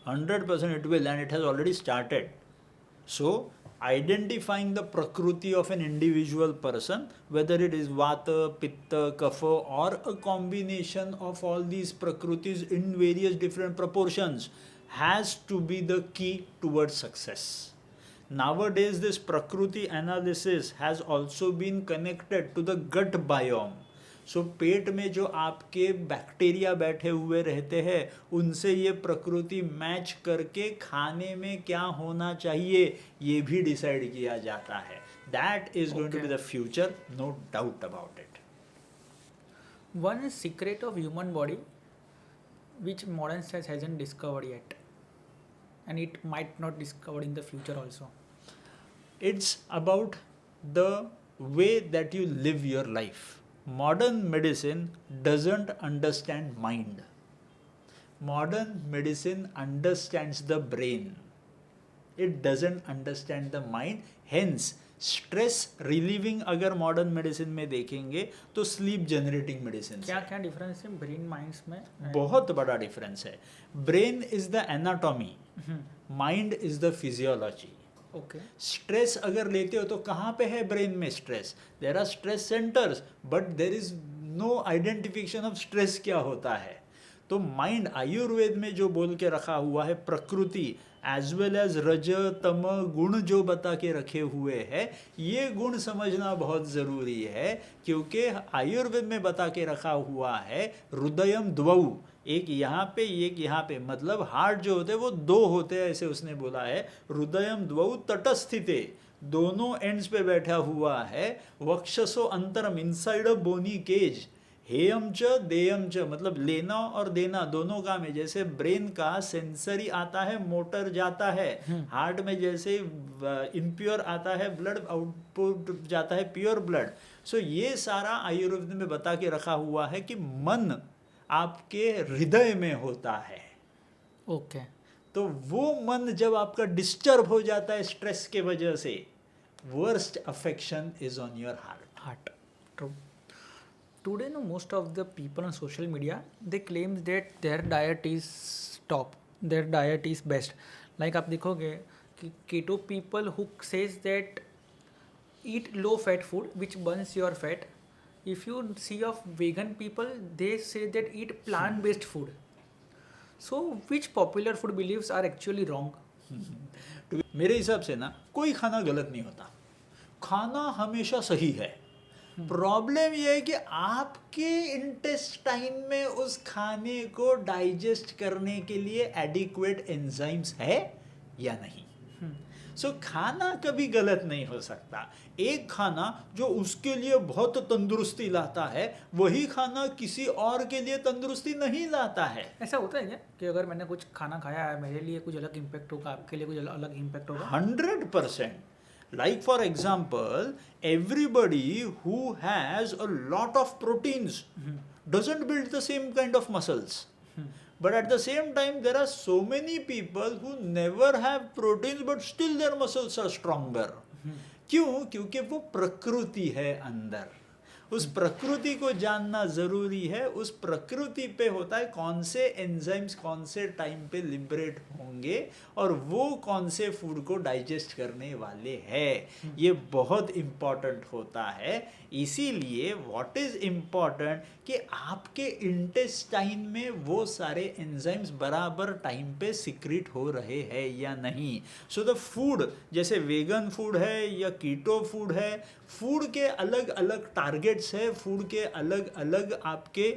100% it will, and it has already started. So, identifying the Prakriti of an individual person, whether it is Vata, Pitta, Kapha, or a combination of all these Prakritis in various different proportions, has to be the key towards success. Nowadays, this Prakriti analysis has also been connected to the gut biome. सो पेट में जो आपके bacteria बैठे हुए रहते हैं, उनसे ये प्रकृति मैच करके खाने में क्या होना चाहिए ये भी डिसाइड किया जाता है. That is going to be the future, no doubt about it. One secret of human body which modern science hasn't discovered yet, and it might not discover in the future also. It's about the way that you live your life. Modern medicine doesn't understand mind. Modern medicine understands the brain. It doesn't understand the mind. Hence stress relieving अगर modern medicine में देखेंगे तो sleep generating medicine. क्या क्या difference है brain minds में? बहुत बड़ा डिफरेंस है। Brain is the anatomy, mind is the physiology. Okay. Stress अगर लेते हो तो कहाँ पे है ब्रेन में stress? There are stress centres but there is no identification of stress क्या होता है। तो माइंड आयुर्वेद में जो बोल के रखा हुआ है, प्रकृति एज वेल एज रज तम गुण जो बता के रखे हुए हैं, ये गुण समझना बहुत ज़रूरी है, क्योंकि आयुर्वेद में बता के रखा हुआ है हृदयम द्वौ, एक यहाँ पे एक यहाँ पे, मतलब हार्ट जो होते हैं वो दो होते हैं, ऐसे उसने बोला है। हृदयम द्वौ तटस्थिते, दोनों एंड्स पे बैठा हुआ है। वक्षसो अंतरम, इनसाइड ऑफ बोनी केज। हेयम च देयम च, मतलब लेना और देना दोनों काम है। जैसे ब्रेन का सेंसरी आता है, मोटर जाता है, हार्ट में जैसे इम्प्योर आता है ब्लड, आउटपुट जाता है प्योर ब्लड। सो ये सारा आयुर्वेद में बता के रखा हुआ है कि मन आपके हृदय में होता है। ओके। तो वो मन जब आपका डिस्टर्ब हो जाता है स्ट्रेस के वजह से, worst affection is on your heart. True. Today, no, most of the people on social media, they claim that their diet is top, their diet is best. Like आप देखोगे कि keto people who says that eat low fat food which burns your fat. If you see of vegan people, they say that eat plant based food. So which popular food beliefs are actually wrong? मेरे हिसाब से ना कोई खाना गलत नहीं होता, खाना हमेशा सही है। प्रॉब्लम यह है कि आपके इंटेस्टाइन में उस खाने को डाइजेस्ट करने के लिए एडिक्वेट एंजाइम्स है या नहीं। सो खाना कभी गलत नहीं हो सकता। एक खाना जो उसके लिए बहुत तंदुरुस्ती लाता है, वही खाना किसी और के लिए तंदुरुस्ती नहीं लाता है। ऐसा होता है क्या कि अगर मैंने कुछ खाना खाया है, मेरे लिए कुछ अलग इम्पैक्ट होगा, आपके लिए कुछ अलग इम्पैक्ट होगा? 100%. Like for example, everybody who has a lot of proteins doesn't build the same kind of muscles. But at the same time, there are so many people who never have proteins but still their muscles are stronger. क्यों? क्योंकि वो प्रकृति है अंदर। उस प्रकृति को जानना ज़रूरी है। उस प्रकृति पे होता है कौन से एंजाइम्स कौन से टाइम पे लिबरेट होंगे और वो कौन से फूड को डाइजेस्ट करने वाले हैं। ये बहुत इम्पॉर्टेंट होता है। इसीलिए व्हाट इज़ इम्पॉर्टेंट कि आपके इंटेस्टाइन में वो सारे एंजाइम्स बराबर टाइम पे सिक्रीट हो रहे हैं या नहीं। सो द फूड, जैसे वेगन फूड है या कीटो फूड है, फूड के अलग अलग टारगेट्स है, फूड के अलग अलग आपके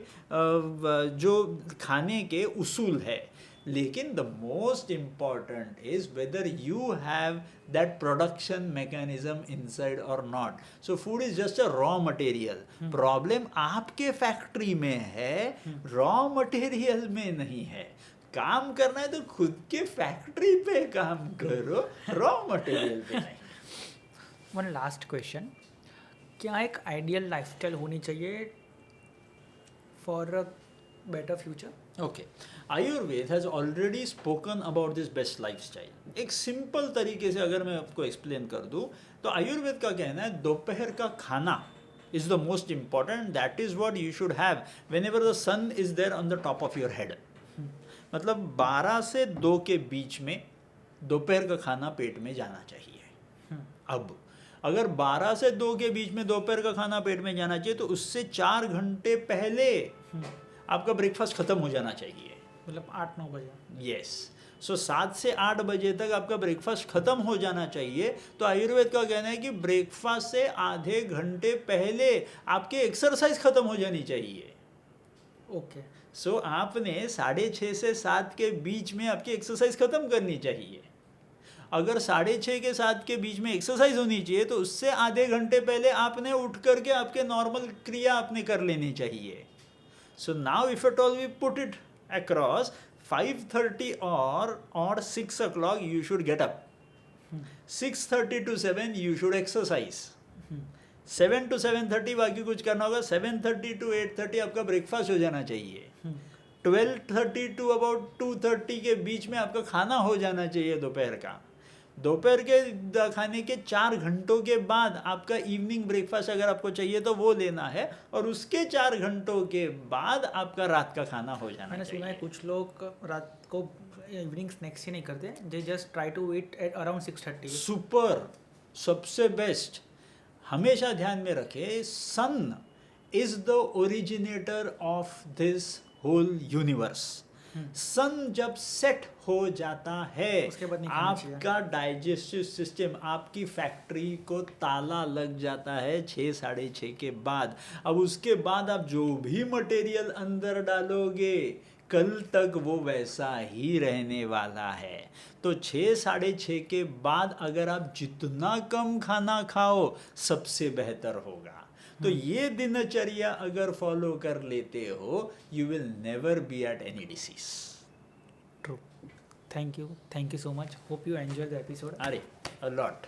जो खाने के उसूल है। लेकिन the most important is whether you have that production mechanism inside और not. So food is just a raw material. Problem आपके फैक्ट्री में है, रॉ मटेरियल में नहीं है। काम करना है तो खुद के फैक्ट्री पे काम करो, रॉ मटेरियल पे नहीं। वन लास्ट क्वेश्चन, क्या एक आइडियल लाइफस्टाइल होनी चाहिए for a better future? Okay, Ayurveda has already spoken about this best lifestyle. एक सिंपल तरीके से अगर मैं आपको एक्सप्लेन कर दूं तो आयुर्वेद का कहना है दोपहर का खाना is the most important, that is what you should have whenever the sun is there on the top of your head. मतलब 12 से 2 के बीच में दोपहर का खाना पेट में जाना चाहिए। अब अगर 12 से 2 के बीच में दोपहर का खाना पेट में जाना चाहिए तो उससे 4 घंटे पहले आपका ब्रेकफास्ट खत्म हो जाना चाहिए। मतलब 8-9 बजे। यस, सो 7 से 8 बजे तक आपका ब्रेकफास्ट खत्म हो जाना चाहिए। तो आयुर्वेद का कहना है कि ब्रेकफास्ट से आधे घंटे पहले आपके एक्सरसाइज खत्म हो जानी चाहिए। ओके। सो आपने 6:30 से 7 के बीच में आपकी एक्सरसाइज खत्म करनी चाहिए। अगर 6:30 के 7 के बीच में एक्सरसाइज होनी चाहिए तो उससे आधे घंटे पहले आपने उठ करके आपके नॉर्मल क्रिया आपने कर लेनी चाहिए। So now if at all we put it across 5:30 or 6 o'clock you should get up. 6:30 to 7 you should exercise. 7 to 7:30 बाकी कुछ करना होगा. 7:30 to 8:30 आपका ब्रेकफास्ट हो जाना चाहिए. 12:30 to about 2:30 के बीच में आपका खाना हो जाना चाहिए दोपहर का. दोपहर के खाने के 4 घंटों के बाद आपका इवनिंग ब्रेकफास्ट अगर आपको चाहिए तो वो लेना है, और उसके 4 घंटों के बाद आपका रात का खाना हो जाना मैंने सुना है चाहिए. कुछ लोग रात को इवनिंग स्नैक्स ही नहीं करते, they just try to eat at around 6:30. Super, सबसे बेस्ट. हमेशा ध्यान में रखे, sun is the originator of this whole universe. Sun जब सेट हो जाता है, उसके बाद नहीं खाना चाहिए. आपका डाइजेस्टिव सिस्टम, आपकी फैक्ट्री को ताला लग जाता है 6 साढ़े 6 के बाद. अब उसके बाद आप जो भी मटेरियल अंदर डालोगे कल तक वो वैसा ही रहने वाला है. तो 6 साढ़े 6 के बाद अगर आप जितना कम खाना खाओ सबसे बेहतर होगा. तो ये दिनचर्या अगर फॉलो कर लेते हो, you will never be at any disease. True. Thank you so much. Hope you enjoy the episode. अरे, अ लॉट.